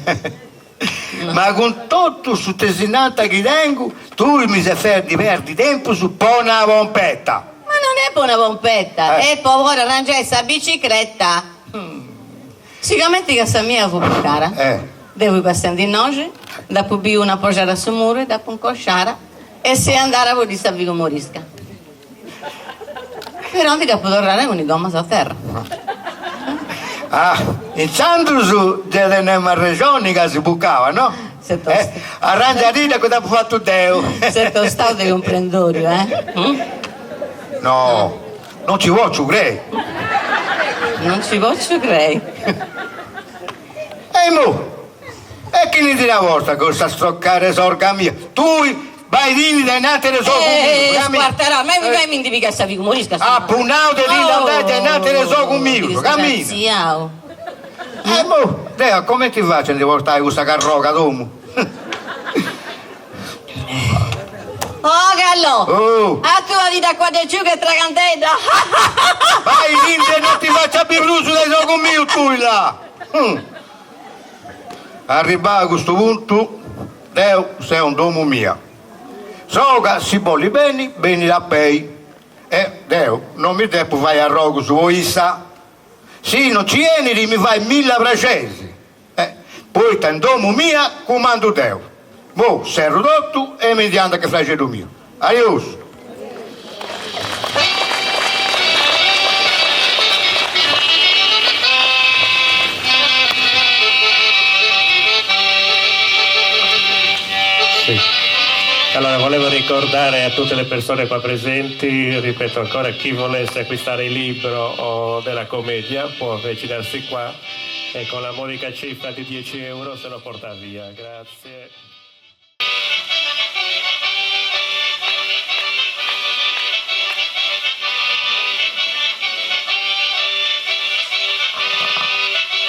Ma con tutto su tesinata che tengo, tu mi sei perdi tempo su buona pompetta. Ma non è buona pompetta, è povero arrangiare questa bicicletta. Sicuramente che sta mia fu più cara. Devo passare di noce, dopo bi una appoggiata sul muro, dopo un cosciara e se andare a volere sta umorisca. Però ti dopo tornare con i gomma a terra. Intanto su delle regioni che si bucava, no? Arrangiatita cosa ha fatto Deo. Certo stato di comprendorio, No, non ci voglio credere. Non ci voglio credere. E mo? E che ne dirà volta con sta stroccare sorga mia? Tu vai di dai natere so conmigo. Guarda, ma mi indivi che stavi umorisca. Punao di lì dai natere so conmigo. Cammina. Mo, Deo, come ti faccio di portare questa carroca domo? Oh, Gallo! A tua vita qua del giù che tragantetta! Vai, Linde, non ti faccia più bluso dai so conmigo tu là! arrivare a questo punto, Deo sei un domo mio. So che si bolli bene, bene la pei. Deo, non mi devo fare a rogo su Issa. Sì, non ci vieni, mi fai 1000 francesi. Poi in domo mia comando Deo. Mo, sei ridotto e mi diamo che fai il mio. Adios. Sì. Allora, volevo ricordare a tutte le persone qua presenti, ripeto ancora, chi volesse acquistare il libro o della commedia può avvicinarsi qua e con la modica cifra di 10 euro se lo porta via. Grazie.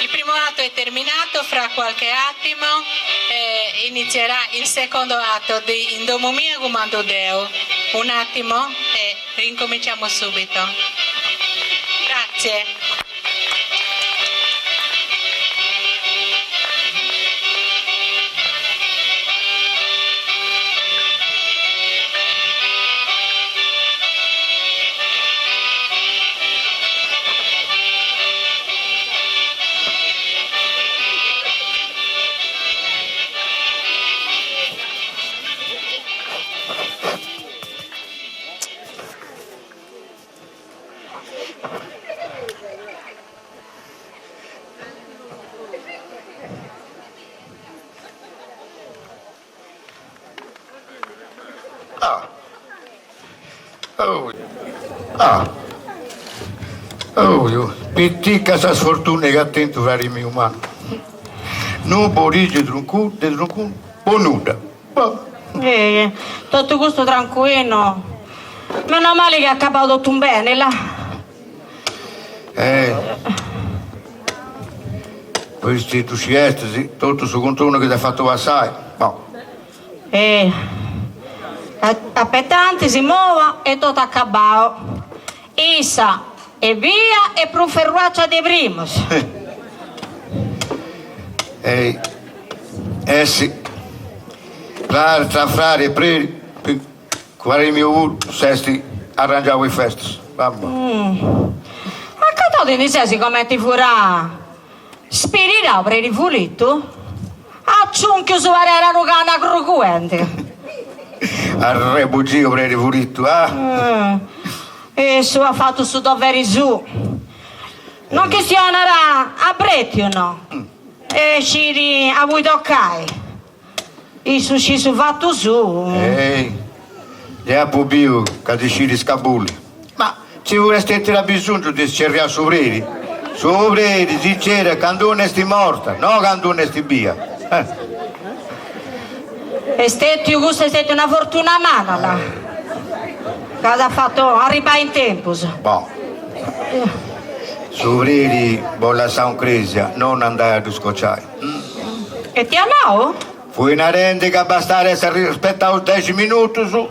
Il primo atto è terminato, fra qualche attimo inizierà il secondo atto di Indomo mia comando Deo. Un attimo e ricominciamo subito. Grazie. Pittica sa sfortuna che attento fra i miei umani. Non può dire truncun, bonuda. Tutto questo tranquillo. Meno male che ha accapato tutto bene, là. Questi tu sieste, sì, tutto su contorno che ti ha fatto passare. Boh. Aspettanti si muova e tutto accabato. Issa e via e per un ferruaccia di primos. Sì. Tra frari e preri, quale mio ur, sesti, arrangiavo i festi. Vabbè. Ma che tu dici come ti furà? Spirita per il fulitto? Acciunchio su la rugana crocuente. Arre buggio per il fulitto, E su ha fatto su doveri su. Non che sia a bretti o no? E ci a voi toccai. E su ci su fatto su. Già pubio che ti sciri scabulli. Ma ci vorresti la bisogno di cercare sovreri. Sovreri, si c'era, candone sti morta, no candone sti via. E stetti, questo è stata una fortuna mano là. Cosa ha fatto arrivare in tempo? Boh. Sovreri, vola sa un cresia, non andare a scocciare. E ti amavo? Fu una rende che bastare se aspettavo 10 minuti su,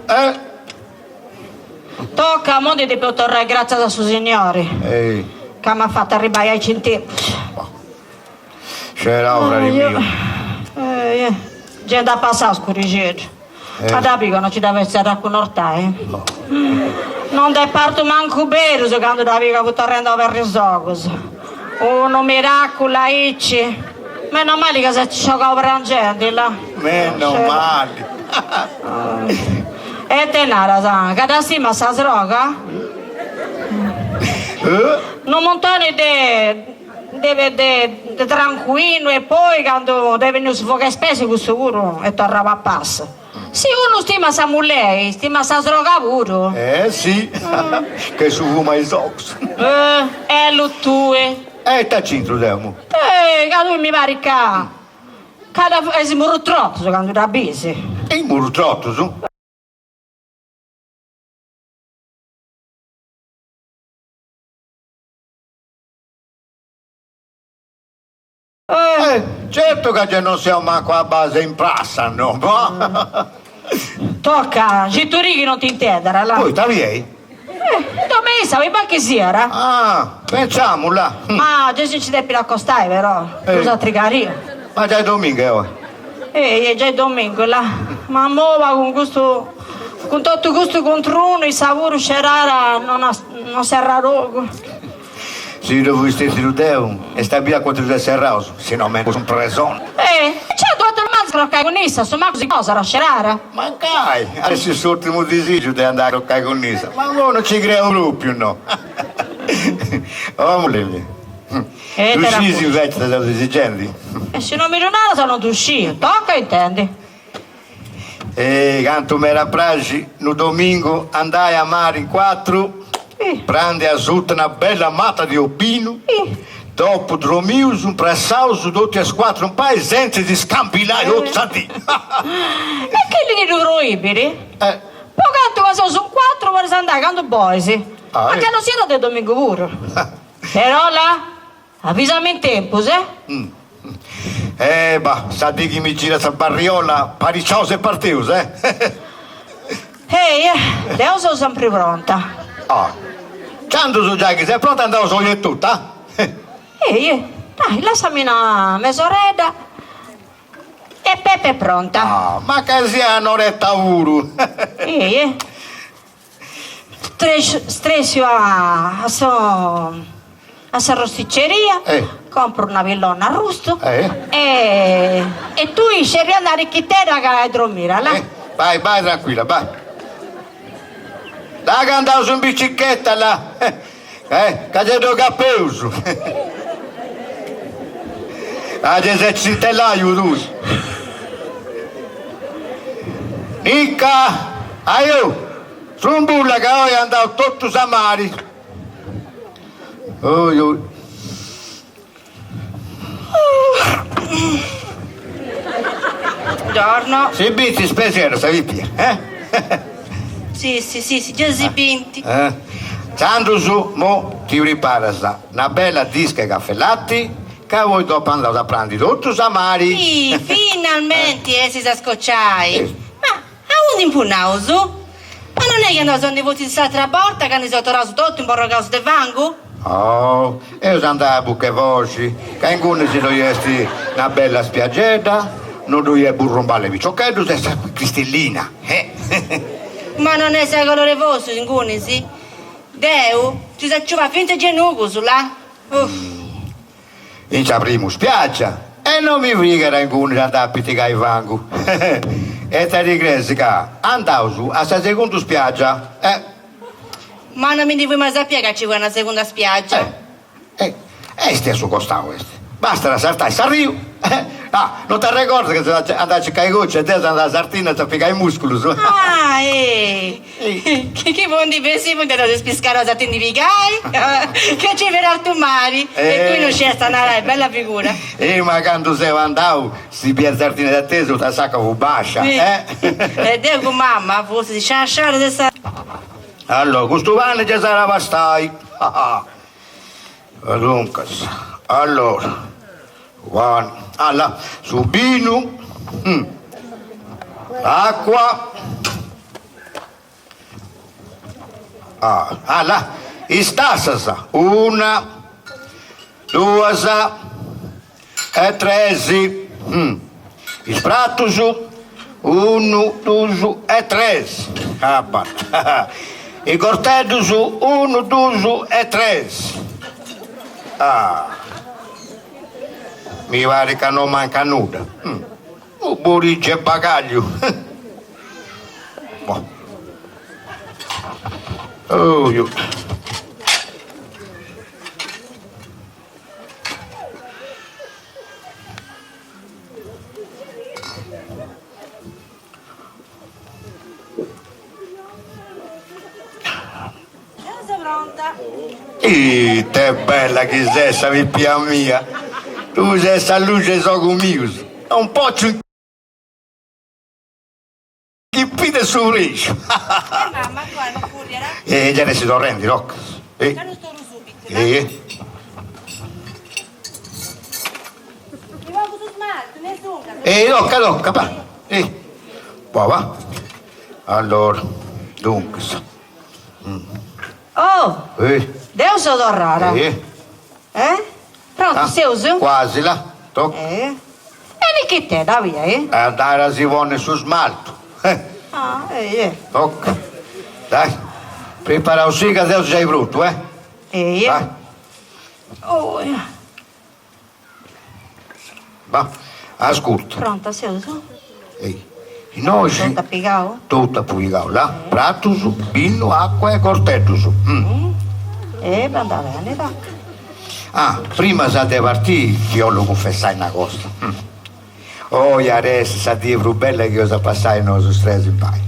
Tocca a modo di poter tornare grazie al suo signore. Che mi ha fatto arrivare ai centesimi. C'era ora di mio. C'è da passare scurigere. Ad non ci deve essere alcun ortai. Non deve parto manco bere quando devi tornare per i sogos. Uno miracolo aici. Meno male che se ci giocava per gente là. Meno male. E te nara, che da sima sa droga? Non montare deve tranquillo e poi quando deve non sfogare spese con sicuro e tornava a passo. Sì, uno stima sa mulei, stima sa droga pure. Sì, che su fuma i socks. Lo tue. Sta centro demo. Che lui mi pare che è smurtrotto quando da bise. E il murtrotto su? Certo che già non siamo manco a base in prassa, no? Tocca, Gitturighi non ti intendere, là. Poi sta viei? Domessa, vuoi che si era? Pensiamo là. Ma Gesù ci deve accostare, però. Scusa, trigaria. Ma già è domenica, è già domenica là. Ma mo va con tutto questo contro uno, il sapore scerara non si arrarogo. Se dove stessi tu Deo, e sta via quanto tu sei raso, se no me un presone. C'è due mazzara che con essa, insomma così cosa, la scerara. Ma cai, adesso è l'ultimo desiderio di andare a con Nisa. Ma voi non ci creo più, no? Oh, moglie mia. Tu scisi invece da delle esigenze. E se non mi donano sono tu uscito, tocca intendi. E canto mi era pragi, no domingo andai a mare in 4, prende a sutta una bella matta di opino, dopo dromius un pressauso dotti a squattro un paio senza di scampilare o zati. E che li dovrò iberi? Poi canto quando sono 4 vorrei andare canto boisi. Ma che non sia da domingo pure. Però là, avvisami in tempo, se? Bah, sa di chi mi gira sta barriola, paricciose e partius, Io sono sempre pronta. Quando so già che sei pronta andavo solo e tutta? Dai, lasciami una mezz'oretta e Peppe è pronta. Ma che sia un'oretta uru. Stressio a sta rosticceria, compro una villona arrosto e tu scegli andare in chitarra che hai dormire là. Vai tranquilla, vai. Dai che andavo su in bicicletta là, che c'è due cappeuso. Ah, c'è esercitellaio tu. Nicca, su un bulla che oggi andavo tutto samari. Buongiorno. Si binti spesiero, stavi via, Sì, già si binti. Quando su, mo ti ripara una bella disca caffè latte, che voi dopo andate a prendere tutto samari. Sì, finalmente si sa scocciai. Ma a un impunao su? Ma non è che andavo a voti di s'altra porta che ne sono tornato tutto in borrocaus de vango? Io sono andato a buche voci, che in cui si dovresti una bella spiaggetta, non dovrei burrombare viciocchetto, se sta cristallina, Ma non è sai colore vostro in cui sì? Deu, ci sa ciuva finta genugo su là? In c'è primo spiaggia, e non mi frigherà in cui andare a piticare il vango. E ti rigresi che andavo su a sta seconda spiaggia, Ma non mi devi mai sapere che ci vuole una seconda spiaggia? stesso costavo questo. Basta la saltare, s'arrivo. Non ti ricordi che se andai a cercare i gocci e te andai a sartina e ti appicare i muscoli su? Che buon difensivo te lo spiccare a sartinificare? Che ci verrà tu mari? E qui non c'è sta una bella figura. Ma quando sei andato, si piazza sartine da te su ta sacca fu bascia, E te con mamma, forse si sciasciare se sa... Allora, questo pane già sarà bastai. Dunque, allora, allora, subino, acqua, allora, istassasa, 1, 2 e 3, ispratto su, 1, 2 e 3, i cortelli su 1, 2 e 3. Mi pare che non manca nulla. Borigge e bagaglio. Io. Pronta? Te bella che sei, sta pia mia. Tu sei sta luce soco mio. Un po' ci... Chi pide su rischio. Mamma, qua non furierà? Già ne si torrendi, Rocca. Già non sto subito. Rivolgo su smart, nessuno. Rocca, va. Poi va. Allora, dunque. Devo sono tornare. Pronto, sei uso? Quasi là. Tocca. E che te, da via, Andare a Sivone su smalto. Ah, Ok. Dai, prepara così che adesso sei brutto, Dai. Oh, Va, ascolta. pronta, sei su? Ehi, noi Pronta, piegavo? tutto pulito, là, prato su, vino, acqua e cortetto su. Va bene, dai. Ah, prima sa di partire, che io lo confessai una cosa. Oh, adesso sa di più bella che io sa passare il nostro stress in pai.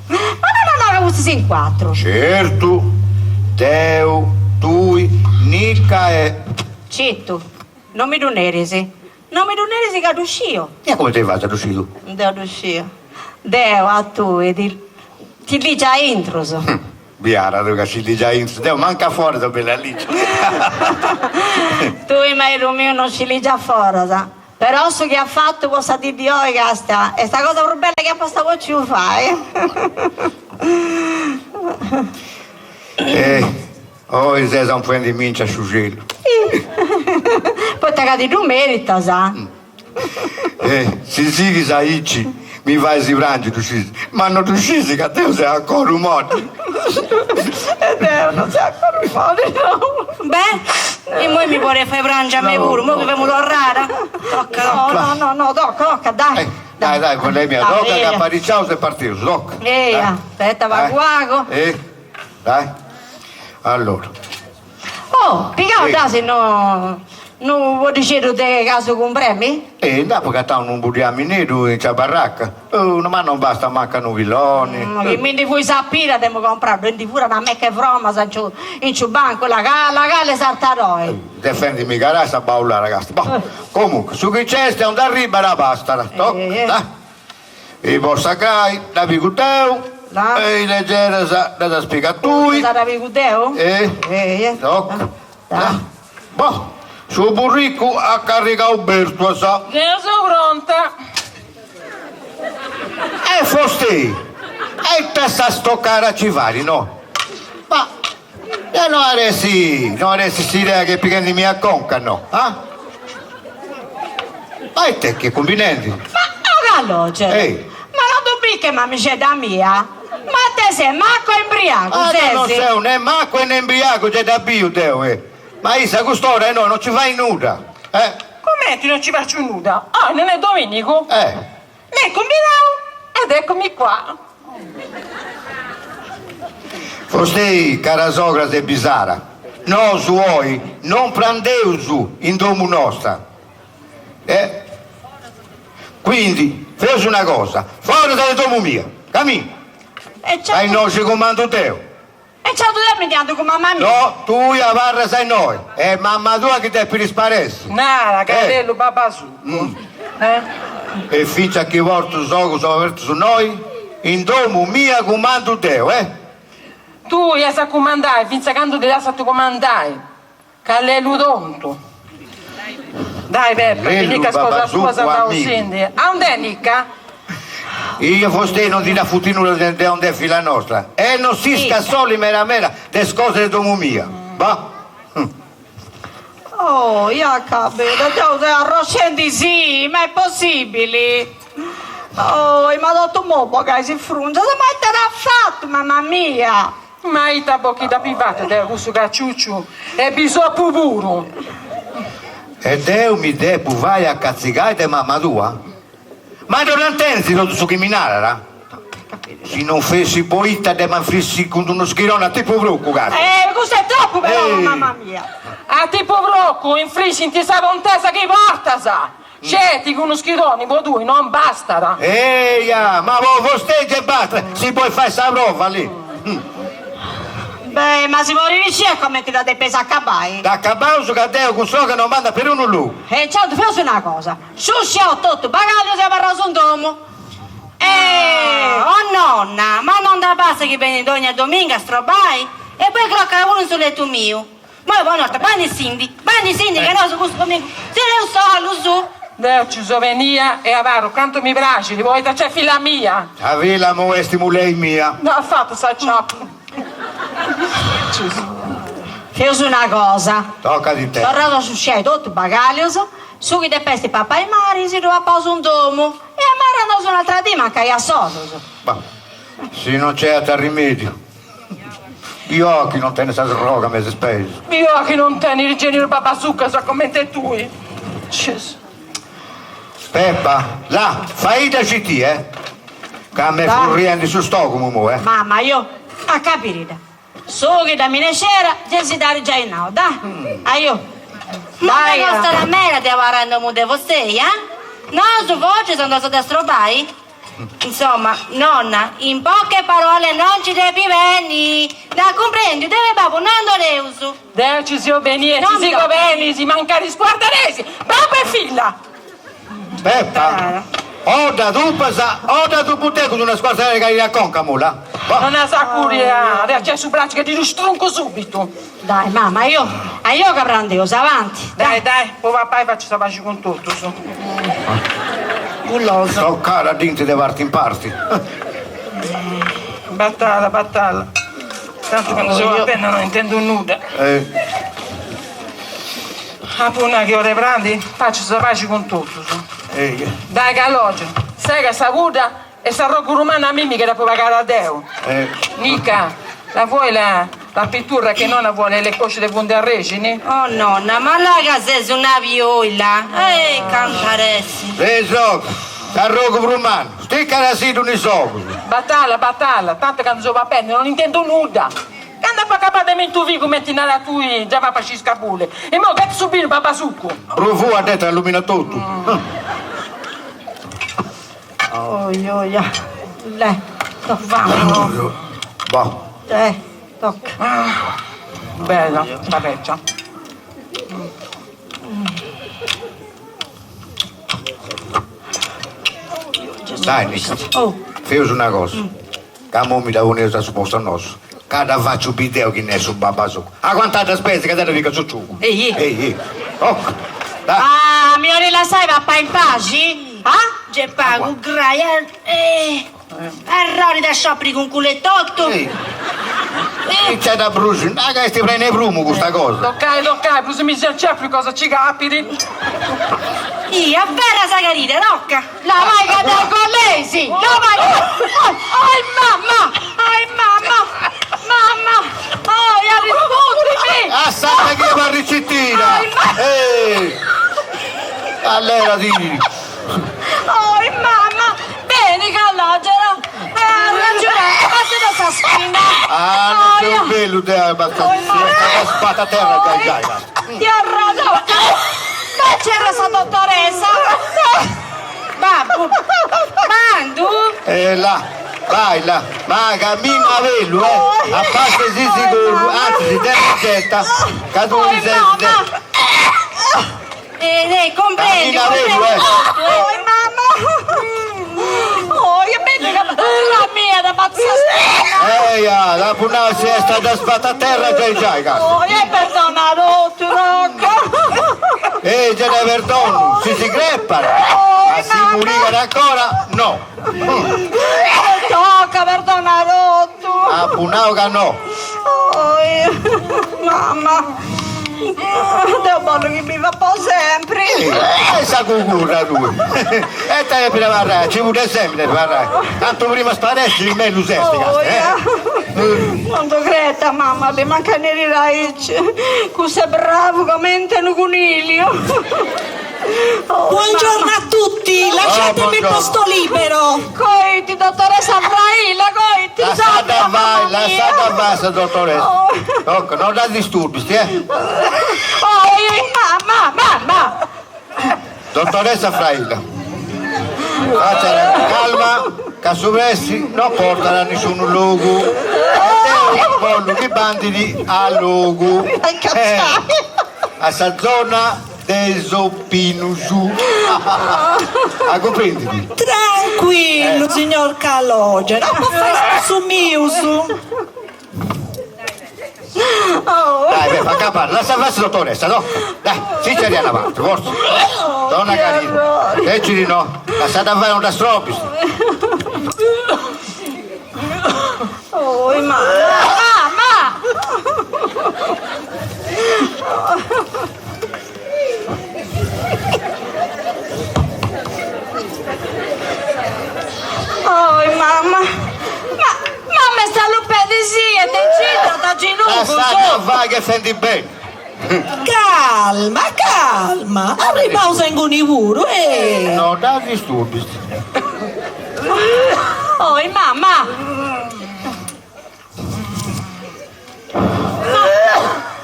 Ma non questo in 4. Certo, Teo, tu, Nica e... Citto, non mi donerisi. Non mi donerisi che aduscio. E come ti fai a uscire tu? Devo aduscio. Devo a tu e ti lì già introso. Biara, che ci dice già in... Teo, manca fuori da bella lì. Tu e me il mio non ci lì già fuori, sa. Però so che ha fatto cosa di Dio e gasta. E sta cosa più bella che a questa voce lo fai. Oh, se un po' di mincia a sciugello. Poi te che tu merita, sa. Si che sai, mi fai si frangi tu scisi. Ma non tu scisi che Teo sei ancora un morto. E Teo non sei ancora un morto, no. Beh, e poi mi vuole fare pranzo a me pure, mo che venuto rara. Tocca, No, tocca, dai. Dai, con lei mia, tocca che apparicciamo se partito, tocca. Aspetta, va guago. Dai. Allora. Oh, piccato da se no... Non vuoi dire te caso compremi? Dopo che stanno un budiamo nero in baracca. Ma non basta mancano villoni. Che mi vuoi sapere, devo comprare, prendi pure da me che froma, in ciò banco, la gale saltaroi. Difendimi cara, sta baula ragazzi. Comunque, su che c'è, stiamo da arriba la pasta. I vostri cai, da picuteo. E leggera da spiegare tu. Da picuteo? Boh. Suo burrico ha caricato Alberto, sa? Io sono pronta. Foste. E te sta stoccare a cifari, no? Ma non avresti idea che picchendi mi acconca, no? Ma e te che combinenti? Ma veloce. Ma non tu che mamma c'è da mia? Ma te sei macco e imbriaco, non sei né macco né imbriaco, c'è da bio, Teo, Ma Isa, quest'ora no, non ci fai nuda, Com'è che non ci faccio nuda? Ah, non è Domenico? Mi combinavo ed eccomi qua. Foste, cara sogra de Bisara, no suoi, non prendeu su in domo nostra. Quindi, fai una cosa, fuori dalle domo mia, cammino. Hai noi ci comando Teo. E ciao tu mi dico con mamma mia? No, tu a barra sei noi. È mamma tua che ti risparesse. Nara, carello, papà su. E finché a che volta sono aperto su noi, in domo mia comando Teo, Tu hai a comandare, finché quando ti lascia comandare. Carello tonto. Dai Peppe, che mica ascolta sua Santa Oscende. A onde è Nicca? Io foste non ti da futino di onde è fila nostra. E non si scassoli mera des cose di domo mia. Va? Oh, io capito, tu sei arroscendi sì, ma è possibile? Oh, mi ha dato un po' che si frunge, ma te l'ha fatto, mamma mia! Ma io da bocchi da private, da questo cacciuccio, e bisogna puro. E Deo mi devo vai a cazzicare di mamma tua? Ma non intendi su criminale, se non fessi poeta di manfrissi con uno schirone a tipo brocco, cazzo. Questo è troppo però, mamma mia. A tipo brocco, in frissi, in tesa contesa che porta, sa. Certi con uno schirone, poi due, non basta. Ma voi posteggi e basta, si può fare sta prova lì. Beh, ma si può riuscire come ti date peso a cabai? Da cabao su Cadeo con so che non manda per uno lui. Ciao, ti faccio una cosa. Suscio tutto, bagaglio si parla su un domo. Oh nonna, ma non da basta che vieni ogni domenica, strobai? E poi crocca uno sul letto mio. Ma poi notte, bandi Cindy, che no, su questo domingo. Se ne so, su. Deo ci so venia e avaro, quanto mi piace, li vuoi c'è fila mia. La villa mo è stimolei mia. No, ha fatto, sa ciappo. Fai una cosa. Tocca di te. Tornato su sciai tutto bagaglioso, sughi de pesti papà e mari, si trova a pausa un domo. E a mare andò su un'altra di manca a sodo. Ma se non c'è altro rimedio. Io occhi non te ne sa sroga mese speso. Io che non te ne rigenero babasucca, so come te tu. Peppa, là, fai da CT, Che a me furriendi su Stockholm, Mamma, io a capire. So che da minecera, si dare già in now, dai. Io. Ma la nostra mera te varando mu de vostei, No, su voce sono andato a strobai. Insomma, nonna, in poche parole non ci devi venire. Da comprendi, deve babbo, non lo uso. Ci si bene, Non si mi do- bene, si manca di sguardaresi. Babbo e figlia. Peppa, oda tu puteco di una squadra che hai a conca, mula. Non è sa curia, c'è su braccio che ti stronco subito. Dai, mamma, io che prendeuso, avanti. Dai, poi papà faccio sapere con tutto, su. Gulloso. Sto cara dinti di parti in parti. Battalla. Tanto quando si va appena non intendo nulla. Appena che ore prendi, faccio sapere con tutto, su. Dai, Calogero, sai che sta guda e sta roba romana a Mimmi che la può pagare a Deo. Nica, la vuoi la pittura che nonna vuole le cosce dei buon regini? Oh nonna, ma la casa è una viola. Cantaresi. Socco, carroco romano, sticca la sito nei socco. Battalla, tanto che non so va bene, non intendo nulla. Quando poi capate in tu vico metti nella tua già va a scapule. E mo che subire babasucco. Profu a dentro illumina tutto. Lei, vamo. Boh. Tocca. Bella, parecchia. Dai, Nica, fai una cosa. Camo mi da un'esa su posto nostro. Cada faccio video che ne è su babasucco. A quant'altra spesa che te ne dica su ciucco. Ehi. Oh, dai. Ah, mi ora la sai, papà in pace? Ge pago, graia. Errori da sciopri con culettotto. Che c'è da bruciare? Ma che ti prende prumo questa cosa? Ok, plus mi si acceppi cosa ci capiti. Io, vera sagarita, rocca. La vai cadere con lei, sì. La vai. Mamma. Rispondimi. Assata che va ricettina. Allora di. Mamma. Bene, Calogero. Ragione, ma te lo sa spina. Non c'è un bello di spata a terra già. Ti ha ragione. Ma c'era sta dottoressa. Babbo, mandu. Là, vai là, ma cammina a velo, a parte si sicuro, anzi si deve getta, che tu mi senti. Comprendi, Cammina a velo, mamma. Che bello che la mia da pazzesca. La punna si è stata sbatta a terra già, cazzo. Perdona tutto, rocca. Ce ne perdono, si creppano. Ma si murica ancora? No. Tocca, perdona tutto. A punna che no. Mamma. Devo buono che mi va un po' sempre. Sa cucurra tu. E te per varrà, ci vuole sempre per varrà. Tanto prima sparesti il meglio sesti, Non do creta, mamma, le manca neri raici. Tu sei bravo come un coniglio. Buongiorno a tutti, lasciatemi il posto libero. Coiti, dottoressa Fraila, coiti. Lasciata vai, dottoressa. Non la disturbi, Mamma. Dottoressa Fraila. Calma, che sovresti non portano a nessun luogo. Pollo che banditi a luogo. A sta zona Desopinusu. Comprendimi. Tranquillo, signor Calogero, non può fare su miusu. Dai, fa capare, lascia fare dottoressa, no? Dai, si c'è avanti, forza. Donna carina, leggi di no, lasciate fare un rastrobis. Mamma! vai che senti bene. Calma, arriviamo in Univuru e... No, da disturbi. Oi, mamma!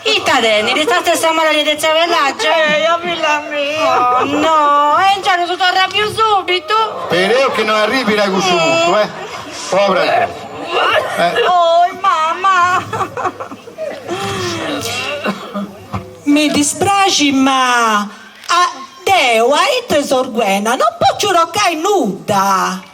I tadeni, di tante stamattina di cevellaggio? io figlia mia! Oh no, già non si torna più subito! Spero che non arrivi da subito, Povera te. Oh, mamma! Mi dispiace, ma... Deo, hai tesor Guena, non posso giocare nuda!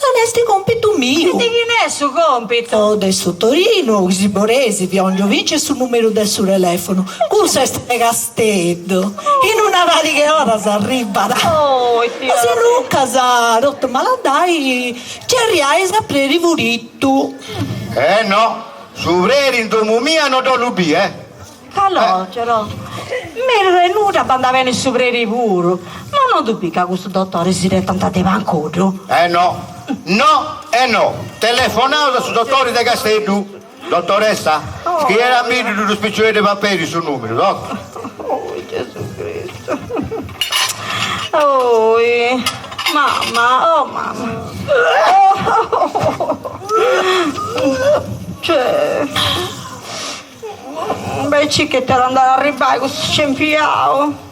Non è sti compito mio! Di chi ne è su compito? Adesso Torino, Siboresi, Vionglio vince sul numero del suo telefono. Cosa è ste Castedo? In una varie ora si arriva. Oh, Ma se non casa rotto malandai, c'è riai sempre rivuritto. No, su vreri in domo mia non do lubi, Calogero, mi renuta quando viene su preri puro. Ma non dubica questo dottore si retantava ancora? No. Telefonavo sul dottore De Castello. Dottoressa, scriverà meglio di spiccioli di paperi sul numero, doc. Oh, Gesù Cristo. Oh, mamma. Cioè... Beh, che te andare a ribare questo scempiao.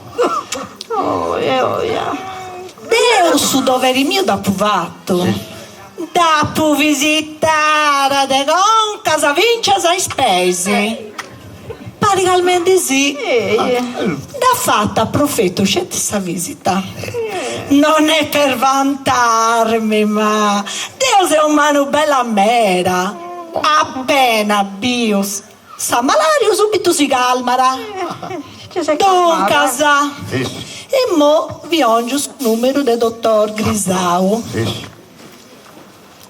Deo su doveri mio da puvato. Dopo visitare de con casa vince sei spese. Praticamente sì. Da fatta approfitto c'è questa visita. Non è per vantarmi, ma Dio sei un mano bella mera. Appena bios sa malario subito si calmarà. Don casa. E mo vi ho il numero del dottor Grisau.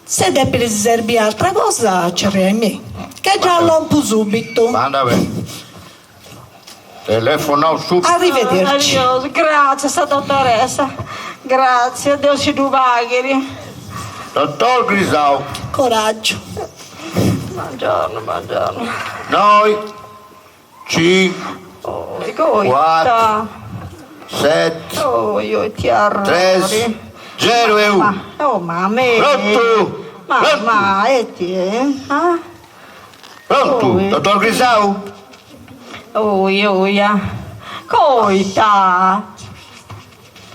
Se deve servire altra cosa, c'è a me. Che già l'ho un po' subito. Manda bene. Telefono subito. Arrivederci. Adios, grazie, sta dottoressa. Grazie, Dio ci duvaghi. Dottor Grisau. Coraggio. Buongiorno. Noi 5 4 7 3 0 e 1. Oh, mamma. Pronto? Mamma, e ti? Pronto? Dottor Grisau? Oia. Coita.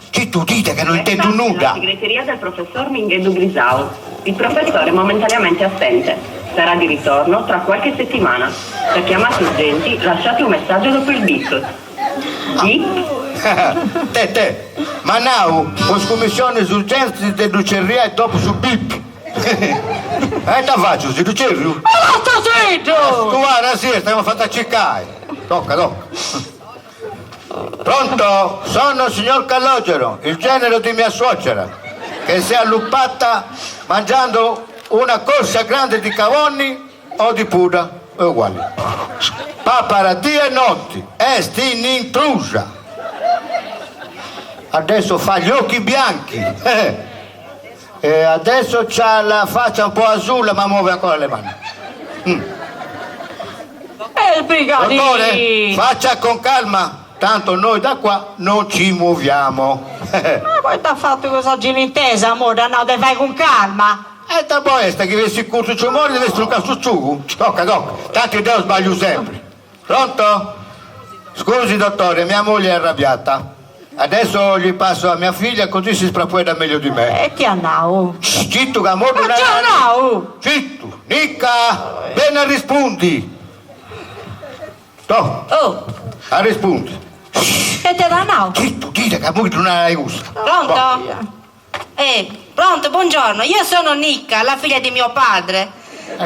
Che tu dite che non intendo nulla? La segreteria del professor Minghedu Grisau. Il professore è momentaneamente assente. Sarà di ritorno tra qualche settimana. Per chiamate urgenti lasciate un messaggio dopo il bip. Te, ma now, con scommissione su urgenze di luceria e dopo su bip. Te faccio, si lucerio? Ma non sto zitto! Tu guarda, sì, stiamo fatta cercare. Tocca. Pronto? Sono il signor Calogero, il genero di mia suocera, che si è alluppata mangiando una corsa grande di cavonni o di puda, è uguale. Papara dì e notti, est in intrusa. Adesso fa gli occhi bianchi. E adesso c'ha la faccia un po' azzurra, ma muove ancora le mani. Il brigadino! Dottore, faccia con calma. Tanto noi da qua non ci muoviamo. Ma poi ti ha fatto questa gilintesa, amore, no, te fai con calma. E da questa che vesti il curso ci muore deve essere un caso ciugo. Tocca, tanto io sbaglio sempre. Pronto? Scusi dottore, mia moglie è arrabbiata. Adesso gli passo a mia figlia così si sprapueda meglio di me. E ti andavo. Zitto che amore non è. Zitto, Nicca, bene rispondi. Rispondi. E te la no? Zitto, dite che amore non è gusto. Pronto? Pronto, buongiorno, io sono Nicca, la figlia di mio padre.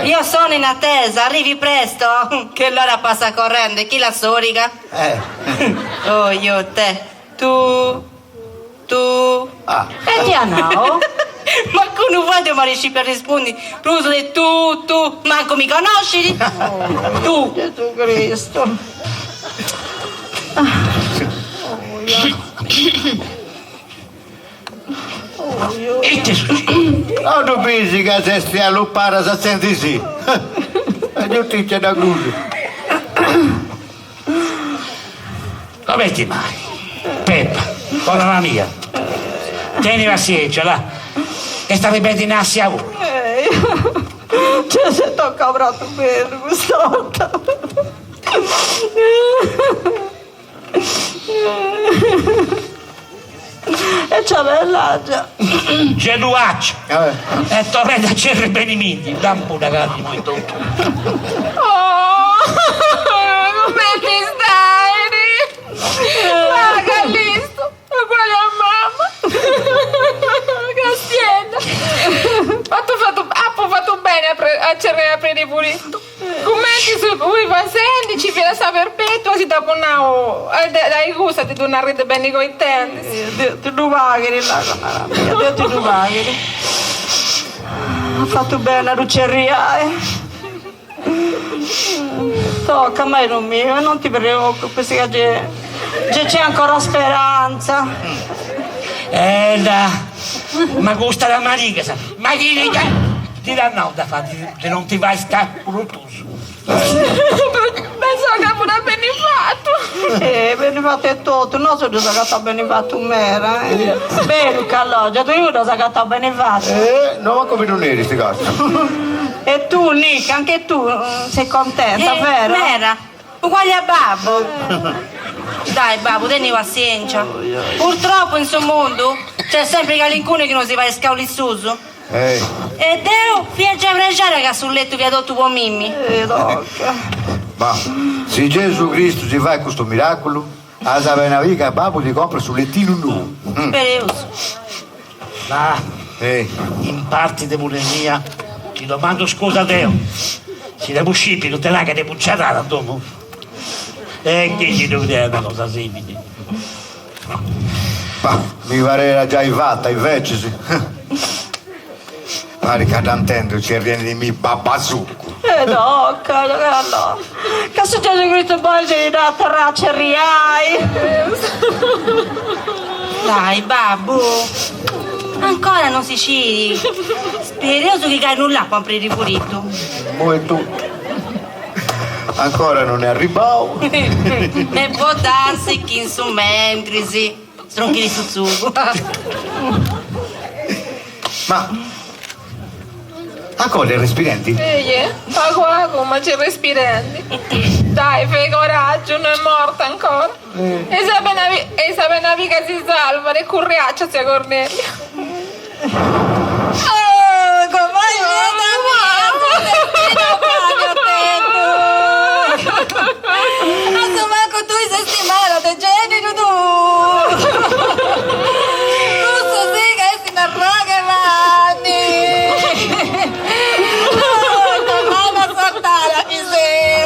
Io sono in attesa, arrivi presto, che l'ora passa correndo, e chi la storica? Oh, io te, tu. E ti no? Ma come vuoi mi riesci per rispondere? L'uso di tu, manco mi conosci? Tu. Gesù Cristo. Non tu pensi che se stia a luppare si senti sì? E giustizia da cruz. Come ti mai? Peppa, con la mia. Tieni pazienza, là. E sta ripetendo a voi. Cioè, se tocca proprio bene questa volta. E c'è bella già. Genuaccio. E torretta c'è il benimenti. Dammi una cara di molto. Oh, come ti stai? Ah, Callisto, uguale a mamma. Castienda. Fatto bene a cercare aprire pulito. Commenti su cui passendi ci viene a perpetua si dopo dai gusto di una rete bene coi tempi. Ti duvaghi là, mia, ti duvaghi. Ha fatto bene la luceria, Tocca, ma non mio, non ti preoccupi, c'è ancora speranza. Ma gusta la manica, ma chi ti danno da fare, se non ti vai scappuloso. Penso che pure bene fatto. Bene fatto è tutto, non so cosa che bene fatto mera, Bene, Caloggia, tu io cosa che bene fatto. No, come non eri, sti cazzo. E tu, Nick, anche tu sei contenta, vero? Vera, uguale a babbo. Dai, babbo, tieni pazienza. Purtroppo in questo mondo c'è sempre qualcuno che non si va a scaulissuso. E Deo, fieggia pregare che sul letto vi ha dato tuo Mimmi. Ma se Gesù Cristo ti fa questo miracolo, a sapere una vita babbo ti compra sul lettino nuovo. Perioso. Ma in parte di mia ti domando scusa Deo. Si deve uscire, non te l'ha che ti pucciata dopo. E che ci devo dire una cosa simile? Ma mi pareva già fatta, invece sì. Pare che andando ci riene di mi babasucco. No, allora. Che se Gesù Cristo poi ci dà traccia riai. Dai, babbo. Ancora non si ciri. Spiritoso che cai nulla a aprire pulito. Mo' tu. Ancora non è arrivato. E può darsi che in su mentre si stronchi su sugo. Ma ancora i respirenti? Pago, ma c'è respirenti. Dai, fai coraggio, non è morta ancora. E sape una che si salva, le curriaccia sia Cornelia. Come Manco tu sei settimana, te geni tu. Tu sì che si narroga vanni. Mamma saltare chi sei.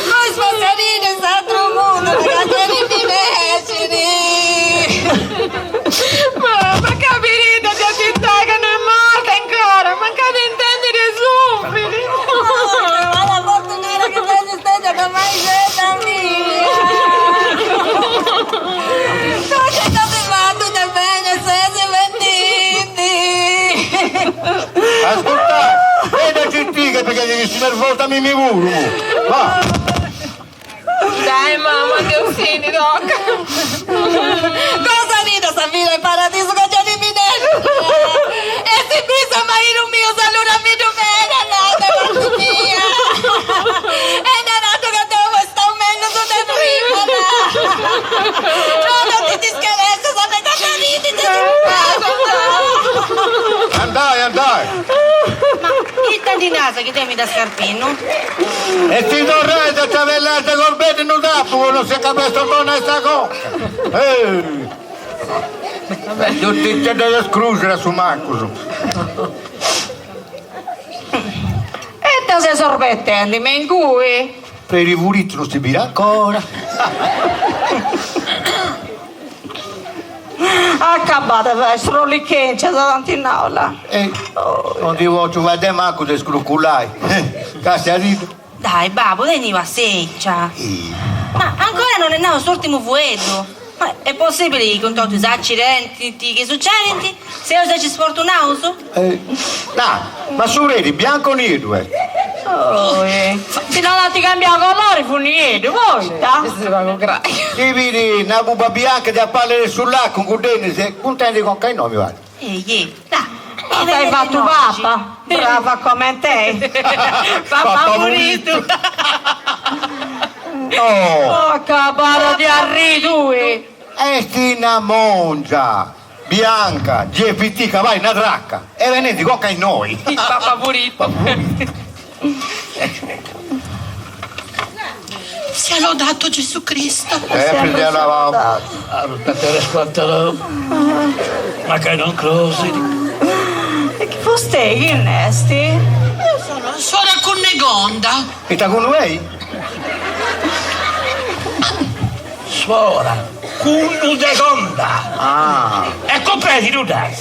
Noi spostarine in altro mondo, ragazzi di me. Ma capirete di città che non è morta ancora, mancate intendi di soffrire. Alla fortunata che sei stata da mai scelta mia. Tu ci stai fatto da bene, sei venditi. Ascolta, vedi che perché devi essere nervosa mi muro. Va. Dai mamma, Deusini, tocca. Cosa ride sta vita in paradiso che già di minello? E si pisa ma in un mio saluto a mio bene, nata per mia. E nato che devo stare meglio su te prima. Non ti dischelezzo, sapete che ridi ti Andai. Ma chi sta di naso che temi da scarpino? E ti torrete a tavellate col bene non tappo, non si è capito buona sta cosa. Tutti c'è da scrusere su Marcus. E te sei sorbettendo, ma in cui? Per i vuliti non si bira ancora. Accabate, sono lì che c'è davanti in aula. Non ti voglio vedere manco se scruculai. Castarito. Dai, babbo, tieni passeggia. Ma ancora non è nato l'ultimo fuoco. Ma è possibile che con tutti gli accidenti che succedono, se io sei sfortunato? No, ma su vedi, bianco nido, Se non ti cambia colore, fu niente, volta. Ti vedi una buba bianca da palle sull'acqua, con dentro, sei contenti con che nome, guarda. Hai fatto papà, brava come te. Papà morito. Oh, capara di arridui. Esti una mongia bianca, GPT, vai una tracca e venendo con che noi. Papà purito. Sia lodato Gesù Cristo. Sempre di alla Per ascoltare, ma che non closi. E chi foste che innesti? Io sono suora Cunegonda. E sta con lei? Suora, Cunegonda. Ah. E comprendi, non dai?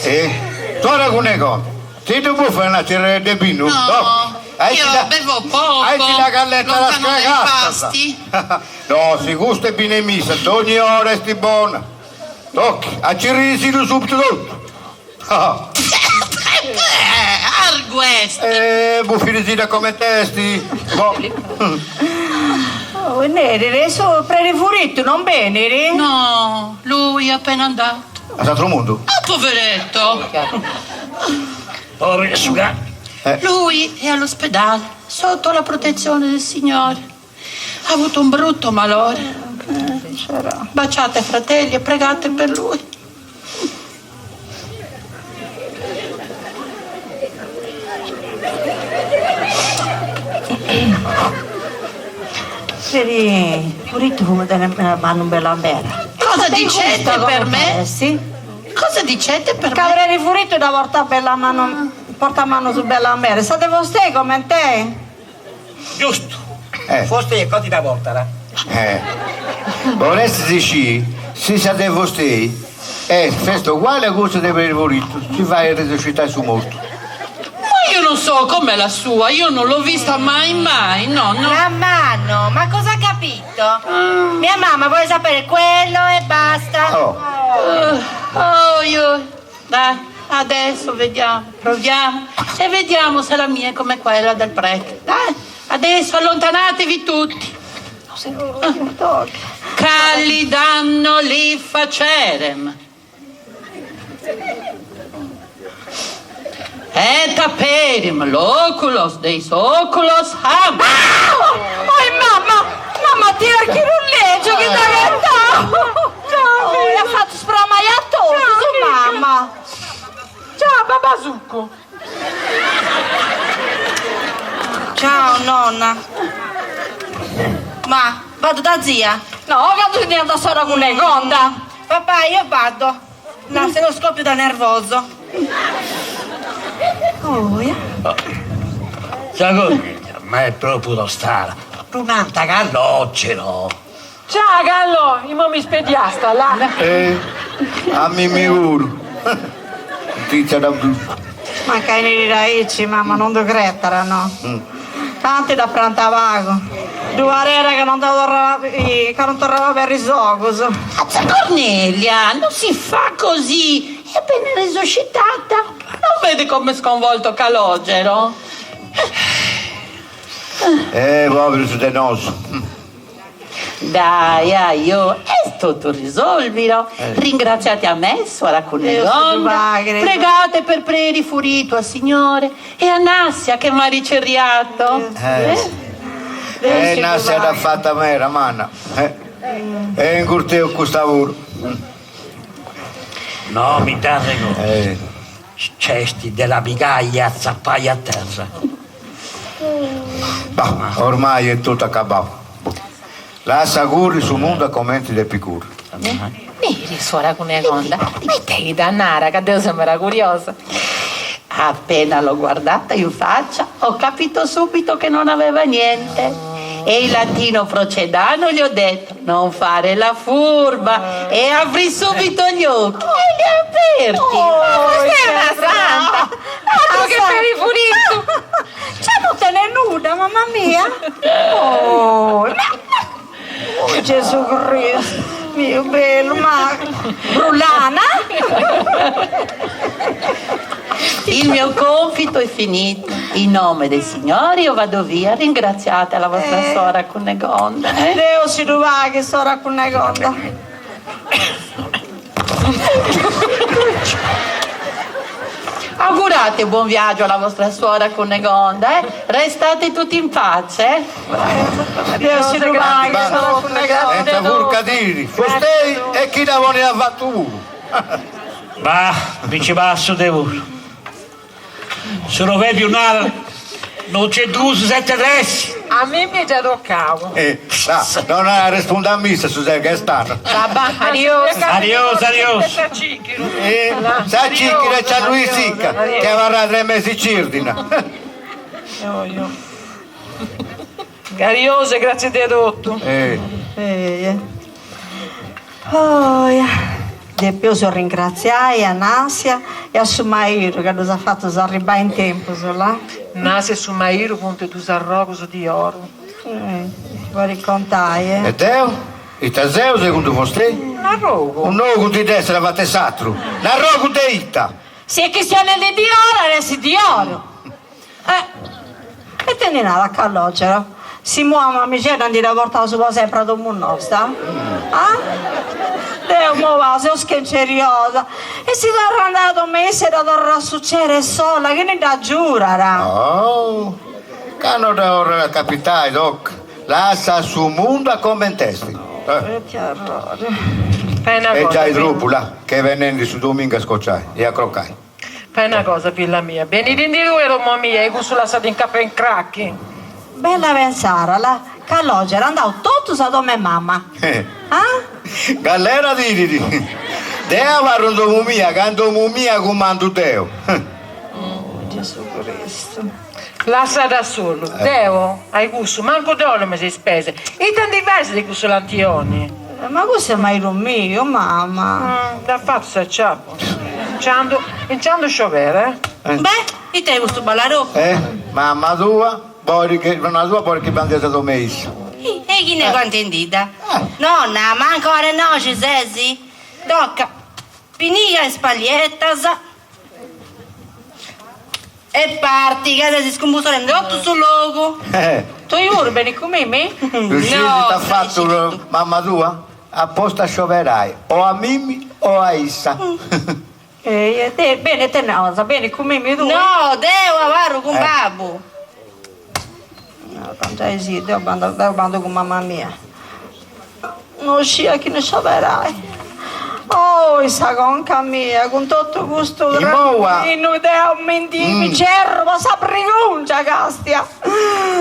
Suora Cunegonda. Ti tu puoi fare una tirare di vino? No. Io bevo poco. Hai la galletta da pasti. No, si gusta bene messa, ogni ora sti buona. Tocchi, a cirrisi subito tutto. Argueste. Buffirisi come testi. Oh, neri, su prerifuritto, non bene? No, lui è appena andato. A Santro Mondo? Ah, poveretto. Povero suga. Lui è all'ospedale, sotto la protezione del Signore. Ha avuto un brutto malore. Baciate fratelli e pregate per lui. Seri, purito come te ne vanno bella bella. Cosa dicete per me? Cosa dicete per me? Che avrei rifurito da portare per la mano, porta mano su bella bella. State vostè come te? Giusto. Foste cosa da portare? Vorresti dire, se siete vostè, festo uguale a questo del favorito, si fa il resuscitare su morto. Ma io non so com'è la sua, io non l'ho vista mai, no. La mano, ma cosa ha capito? Mia mamma vuole sapere quello e basta. Dai, adesso vediamo, proviamo e vediamo se la mia è come quella del prete. Dai, adesso allontanatevi tutti. Calli danno li facerem. Et aperim l'oculos deis oculos ham. Mamma ti archi un leggio che da cantare. Mi ha fatto spramaiare tutto, mamma. Ciao Babazucco. Ciao nonna. Ma vado da zia. No, vado di andare solo con le gonda. Papà, io vado. No, se non scoppio da nervoso. Ma è proprio da stare. Un'altra callocero. Ciao Gallo, io mi spediasta là. A mi uro. Tizia da blu. Ma che ne raici, mamma, non do crettere, no? Tanti da prantavago. Due arere che non tornava per risogoso. Azza Cornelia, non si fa così. È appena risuscitata. Non vede come è sconvolto Calogero? Povero sudenoso. Dai, io è tutto risolvilo. Ringraziate a me, suora Cunegonda. Pregate per preri furito al Signore e a Nassia che mi ha ricerriato. Nassia l'ha fatta mera, manna. E in corteo questo lavoro. No, mi darrego. Cesti della bigaglia zappai a terra. Ma ormai è tutto accabato. Lascia curri sul mondo a commenti del picuro. Neri, suora Cunegonda, metti da nara, che Dio sembra curiosa. Appena l'ho guardata in faccia, ho capito subito che non aveva niente. E in latino procedano gli ho detto: non fare la furba, e apri subito gli occhi e li ha aperti. Questa è una santa! Altro che per i furito! C'è non te ne nuda, mamma mia! Gesù Cristo, mio bello, ma Brulana? Il mio compito è finito. In nome dei signori io vado via. Ringraziate la vostra sora Cunegonda. Deo si duvaghi, sora Cunegonda. Augurate buon viaggio alla vostra suora Cunegonda, eh? Restate tutti in pace. Deo si duvaghi, sora Cunegonda. Senza furcatini, costei e chi da vuole ha fatto uno. Ma, vice basso devo. Se non vedi non c'è due su 7 adesso. A me mi già toccavo. Non ha risposto a missa, Susanna, che stanno. Adios. Sa cicchina c'ha lui sicca, che avrà 3 mesi cirdina. Gariose, grazie di adotto. Di più sono ringraziai a Nasia e a Sumairo che ci ha fatto arrivare in tempo. Nasia e Sumairo, punto tu sarrogo di oro. Vuoi raccontare? E Teo? E Taseo secondo vostè? Un rogo. Un rogo di destra fate satro. Un rogo di itta. Se è questione di oro, resti di oro. E te ne nada a Callogero. Si muove mi c'è di portare su sempre ad un nostra. Deo muova, se ho scherceriosa. E si è andato mese da tornare a succedere sola, che ne da giurare. Oh, cano da ora capitale, doc. Lascia su mondo come in testi. Che errore. E già i drupula che venendo su domingo a scocciare e a croccare. Fai una cosa, figlia mia. Vieni di lui, Roma mia, e sulla sala in capo in cracchi. Bella pensare, la Calogero andavo tutto sa come mamma. Galera di Deo va rondo mumia, canto mumia comando Deo. Gesù Cristo. Lascia da solo. Deo, hai gusto, manco d'olio mi sei spese. E tanti versi di questo lantioni. Ma questo è mai lo mio, mamma. Da fatto se ciapo. Inciando sciovere, Beh, e te questo ballaro? Mamma tua, poi che una tua poi che bandita domenica. E chi ne è contentita? Nonna, ma ancora no, ci sei? Tocca. Pinica e spaglietta, e parti, che si scombussolendo tutto sul logo. Tu io bene come me? Riusciti a fatto mamma tua? Apposta scioverai o a Mimmi o a Issa. Bene, te ne sa bene come me tu? No, devo avere con babbo. No, tanto è sì, devo bando con mamma mia. Non scia che ne scioverai. Oh, sa conca mia, con tutto questo grandino devo mentire, cervo, sa preguncia, castia.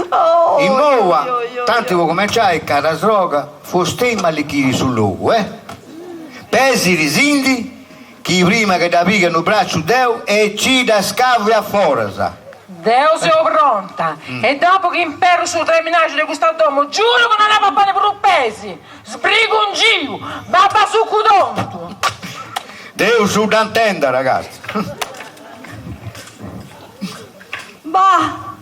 Oh, in moa, tanti vuoi cominciare a la droga, fostemma li chili sul luogo, Pesi risindi, chi prima che da pigano il braccio Deo e ci da scavi a forza. Deo sono pronta. E dopo che impero sul terminaggio di questo domo, giuro che non ha bene per un pesi. Sbrigo un giro, babba su cudonto. Deo su d'antenda, ragazzi. Bah,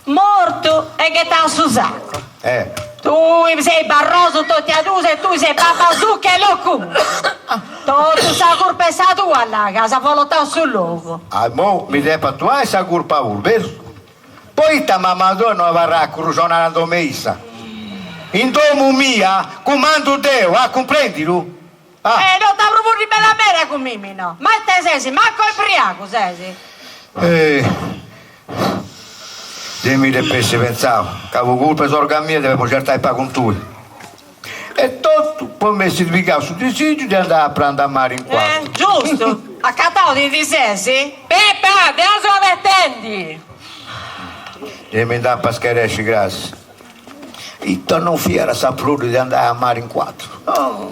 morto e che t'ha su sacco. Tu sei barroso tutti a due e tu sei babasucca e locu. Tutto sa colpa è tua alla casa, volontà sul luogo. Mo mi devi attuare essa colpa vero? Poi ta mamma tua non avrà cruzionando messa. In domo mia, comando Deo, comprendi tu? Non ti proprio di bella mera con Mimmi, no? Ma te sei, manco ibriaco sei. Dimmi che pesce pensavo, che avevo colpa sorga mia, devo cercare di pagare con tu. E tutto, poi mi si sbrigava sul desiderio di andare a prendere a mare in qua. Giusto, accattato di disessi? Peppa, Deo sono avvertendi. Dimmi andare a pascheresci, grazie. E tu non fiera saputo di andare a mare in quattro. Oh.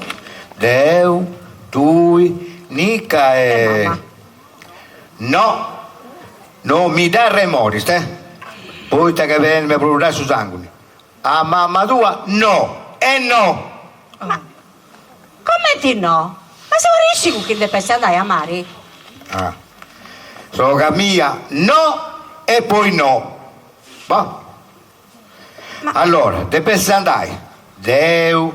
Deo, tu, Nica e... No, non mi dà remori, Poi te che viene mi produrrà su sangue. A mamma tua no, e no. Ma come ti no? Ma siamo riusciti che deve andare a mare? Soga mia no e poi no. Va? Allora, deve andare. Deo,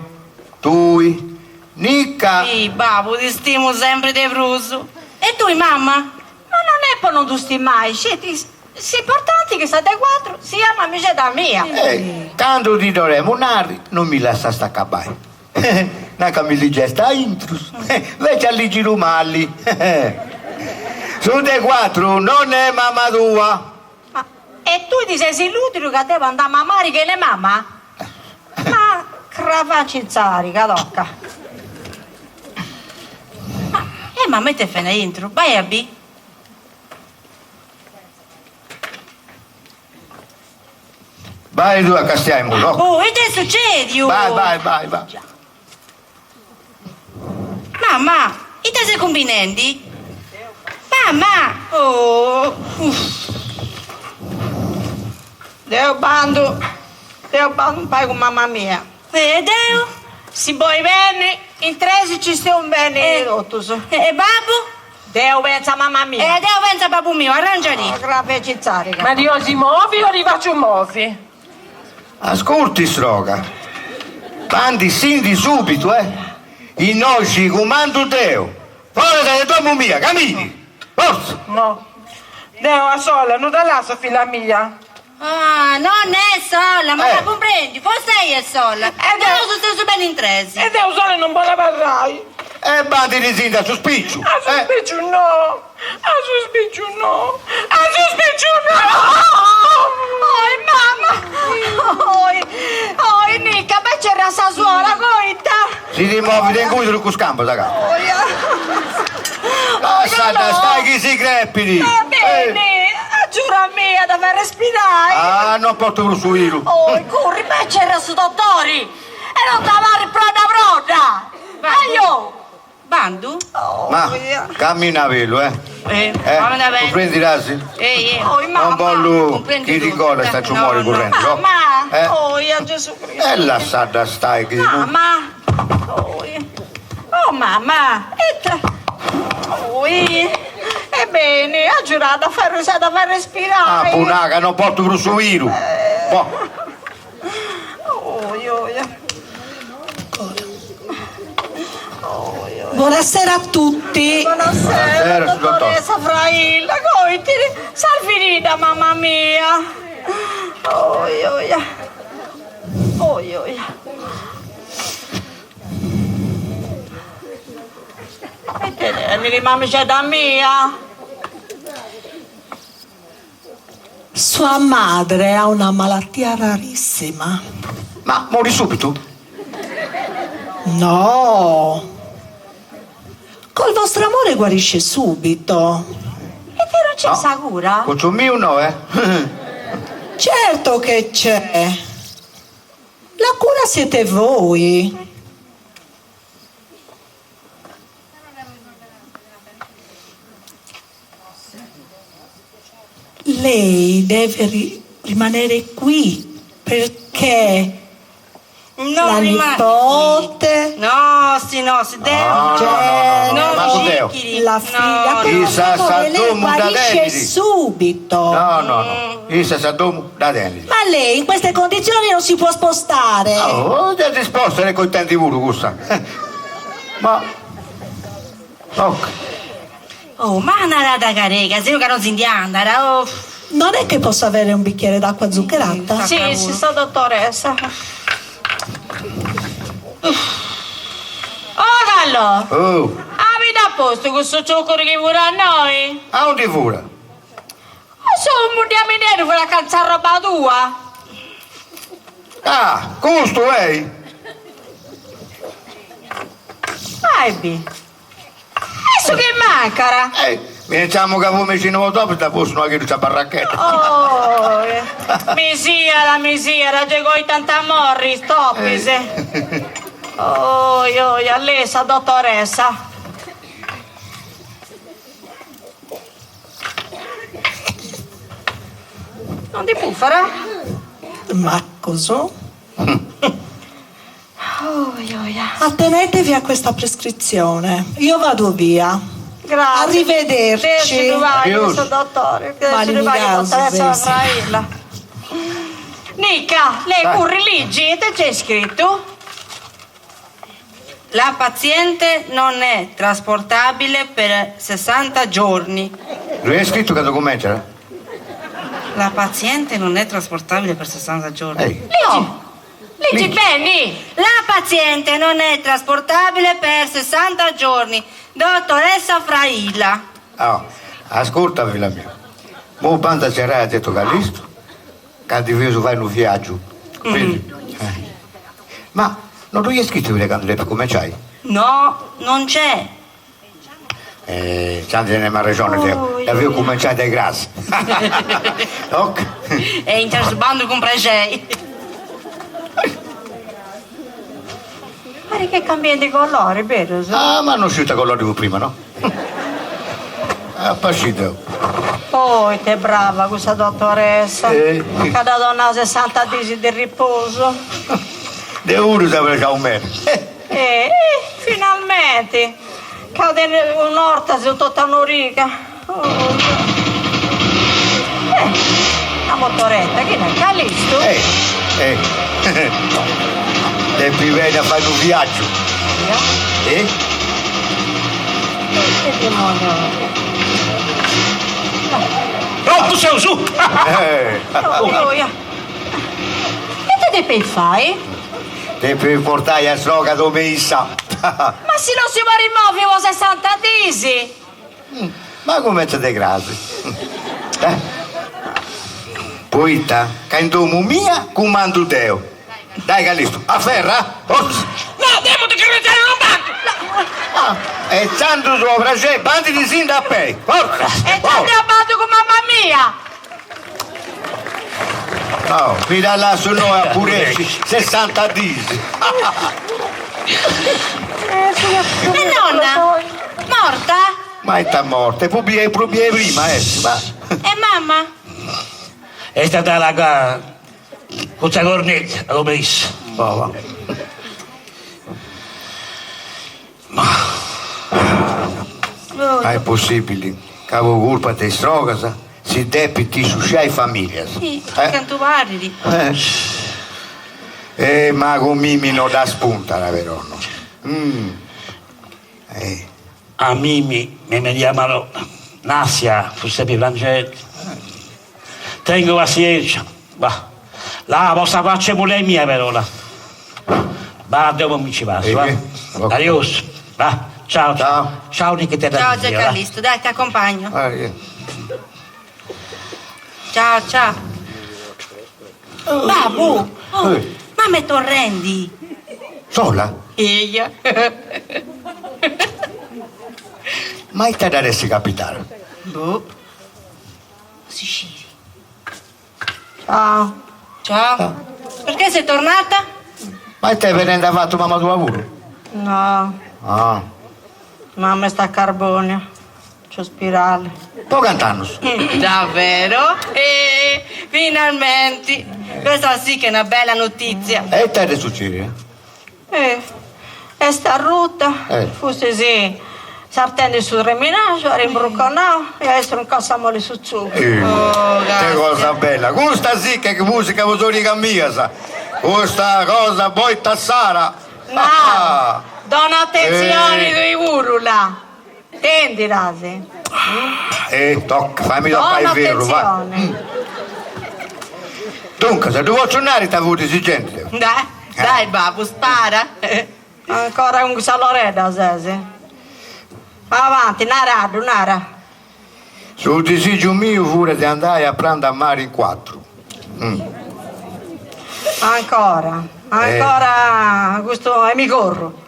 tu, Nica. Sì, babbo, ti stimo sempre di fruso. E tu, mamma? Ma non poi non tu sti mai, siete si importanti che state quattro, si chiama amicetta mia. Quando ti dovremo nari, non mi lascia staccare. Una camiglia sta intrus, invece all'igi rumalli. Su dei quattro non è mamma tua. Ma, e tu ti sei illutile che devo andare a mamare che le mamma? Ma cravaci zarica, tocca. Ma mette fene intro, vai a B. Vai tu a Castiamo, no? Oh, e che succede? Vai. Mamma, e te sei combinandi? Mamma! Oh! Deo bando un paio con mamma mia. E Deo? Si vuoi bene, in 13 ci stiamo bene rottus. E babbo? Deo pensa a mamma mia. E Deo pensa a babbo mio, arrangia lì. Grave cizzarica. Ma di oggi muovi o li faccio muovi? Ascolti, stroga. Bandi sin di subito, I noci comando Deo. Fuori dalle tua mia, cammini. Forza. No. Deo a sola, non da là, figlia mia. Ah, non è sola, ma la comprendi? Forse è sola. E Deo sono bene in 13. E Deo sola non può lavarrai. Bandi di sinda su spiccio. A su spiccio no. Oi, mamma! Oi, Nica, ma c'era sta suora, coita! Si rimuove in cui con scampo, raga. Stai che si crepiti. Va bene, giura mia, da far respirare. Ah, non porto più su Iru. Corri, ma c'era su dottori. E non davare pronta. Aio! Bandu? Ma cammina velo, Tu prendi rasi? Non voglio chi ricorda sta ciumori correndo. Mamma, Gesù Cristo. E la sada stai che... Mamma. Oh, mamma. Ebbene, ha giurato a far respirare. Ah, punaca, non porto più su Iru. Buonasera a tutti. Buonasera, dottoressa Frailla. Salvinita, mamma mia. E tenere, mamma c'è da mia. Sua madre ha una malattia rarissima. Ma muori subito? No. Col vostro amore guarisce subito. E te non c'è sta cura? Con ciò mio no, Certo che c'è. La cura siete voi. Lei deve rimanere qui perché la nipote, no, si deve la figlia, però lei guarisce subito. No. Issa sa domu da dentro. Ma lei in queste condizioni non si può spostare. Devi spostare con i tanti vuru, gusta. Ma... Ok. Ma una da carega, se non si indiandara, Non è che posso avere un bicchiere d'acqua zuccherata? Sì, sta dottoressa. Gallo! Avete a posto questo cioccolo che vuole a noi? A un di fura? Sono un diaminero per la calza roba tua. Ah, gusto, Bi. Adesso che mancara? Diciamo che come ci non dopo sta possono anche questa barracchetta. Misiera, c'è coi tanta morri, stoppise. All'essa, dottoressa. Non ti puffera? Ma cosa? Attenetevi a questa prescrizione. Io vado via. Grazie. Arrivederci. Dottore. Nica, lei corri ligi e te c'è scritto? La paziente non è trasportabile per 60 giorni. Lui è scritto che documento? La paziente non è trasportabile per 60 giorni. Ehi. Leggi bene! La paziente non è trasportabile per 60 giorni. Dottoressa Frailla. Oh, ascolta, figlia mia. Mo banda c'era ha detto Callisto che ha difeso fare un viaggio. Quindi, ma non tu gli hai scritto quando come c'hai? No, non c'è. Santi nella ragione, avevo cominciato ai grassi. Ok. E intersbando con pregei. Pare che cambiano di colore, vero? Ah, ma non uscita con l'olivo prima, no? È passito. Poi te brava questa dottoressa. Che ha dato una 60 disi di riposo. De uno sapeva che ha un meno. Finalmente. Cade un'orta su tutta un'orica. La motoretta, che ne è? Callisto? Devi venire a fare un viaggio. Che demonio? Pronto, sei su! Che te devi fare? Devi portare a sroga domessa. Ma se non si va rimuovere 60 disi! Ma come te gradi? Poita, che in domo mia comando Deo. Dai Callisto, a ferra? No, devo di credere non banco! E tanto sopra c'è bandi di sinda a pei. Forza! E tanto abbatto con mamma mia! No, mi dà là su noi a pure 60 disi. E nonna? Morta? Ma è morta, è proprio prima, ma... E mamma? È stata la questa cornetta, l'ho messa. Ma è possibile? Cavo colpa te stroga, si depiti su sei famiglie. Sì, canto parli. Ma con Mimi non dà spunta la verona. A Mimi mi chiamano Nasia, Giuseppe Frangelli. Tengo pazienza, va. La vostra faccia pure mia verona. Va, dopo mi ci passo, va. Adios, va. Ciao, ciao. Ciao Nicchetta. Ciao Callisto, dai, ti accompagno. Ciao, ciao. Babu, ma me torrendi? Sola? Io. Mai te daresti capitare? Boh. Sicilia. Ciao. Ciao. Perché sei tornata? Ma te venendo a fatto mamma tua pure? No, mamma sta a Carbonia. C'ho spirale. Poi cantando. Davvero? Finalmente. Questa sì che è una bella notizia. E te ne succede? E sta rotta. Forse sì. Sartende sul reminaggio, rimbrucconato e adesso non cassiamo su zucchero. Che cosa bella. Questa sì che musica musica mia, sa. Questa cosa poi tassara. No, dona attenzione di urula. Tendi, Rasi. Fammi toccare il vero, va. Dunque, se tu vuoi tornare ti avuto esigente. Dai, babbo, spara. Ancora un saloreda, Sesi. Avanti, Nara. Sul disegno mio pure di andare a prendere a mare in 4. Ancora, questo è mi corro.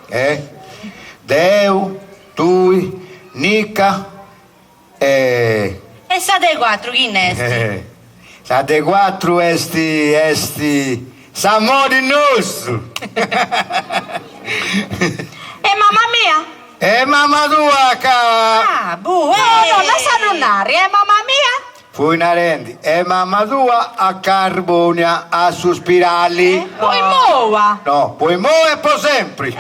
Deu, tu, Nica E sa dei 4 chi ne sa dei 4 esti Samori nostro. E mamma mia? E mamma tua ca... No, lascia annunare, mamma mia? Fui narendi, e mamma tua a Carbonia a sospirarli. Poi muova. No, poi muove e poi sempre.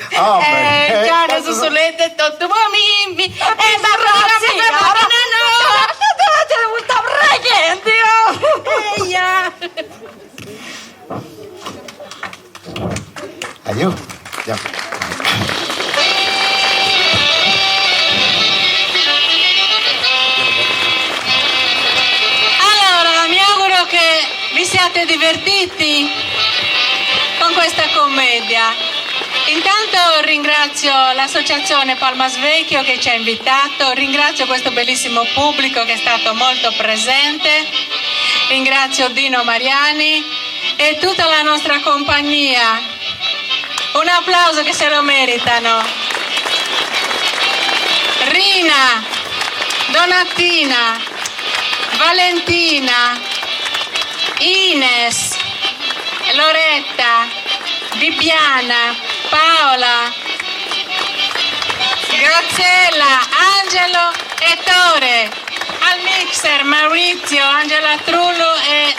Già su solette e tutto mimmi. E siate divertiti con questa commedia. Intanto ringrazio l'associazione Palma Svecchio che ci ha invitato, ringrazio questo bellissimo pubblico che è stato molto presente, ringrazio Dino Mariani e tutta la nostra compagnia. Un applauso che se lo meritano. Rina, Donatina, Valentina, Ines, Loretta, Bibiana, Paola, Graziella, Angelo e Tore, al mixer Maurizio, Angela Trullo e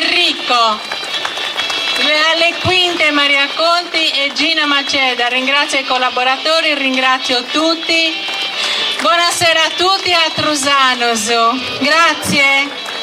Enrico, alle quinte Maria Conti e Gina Maceda. Ringrazio i collaboratori, ringrazio tutti. Buonasera a tutti a Trusanos. Grazie.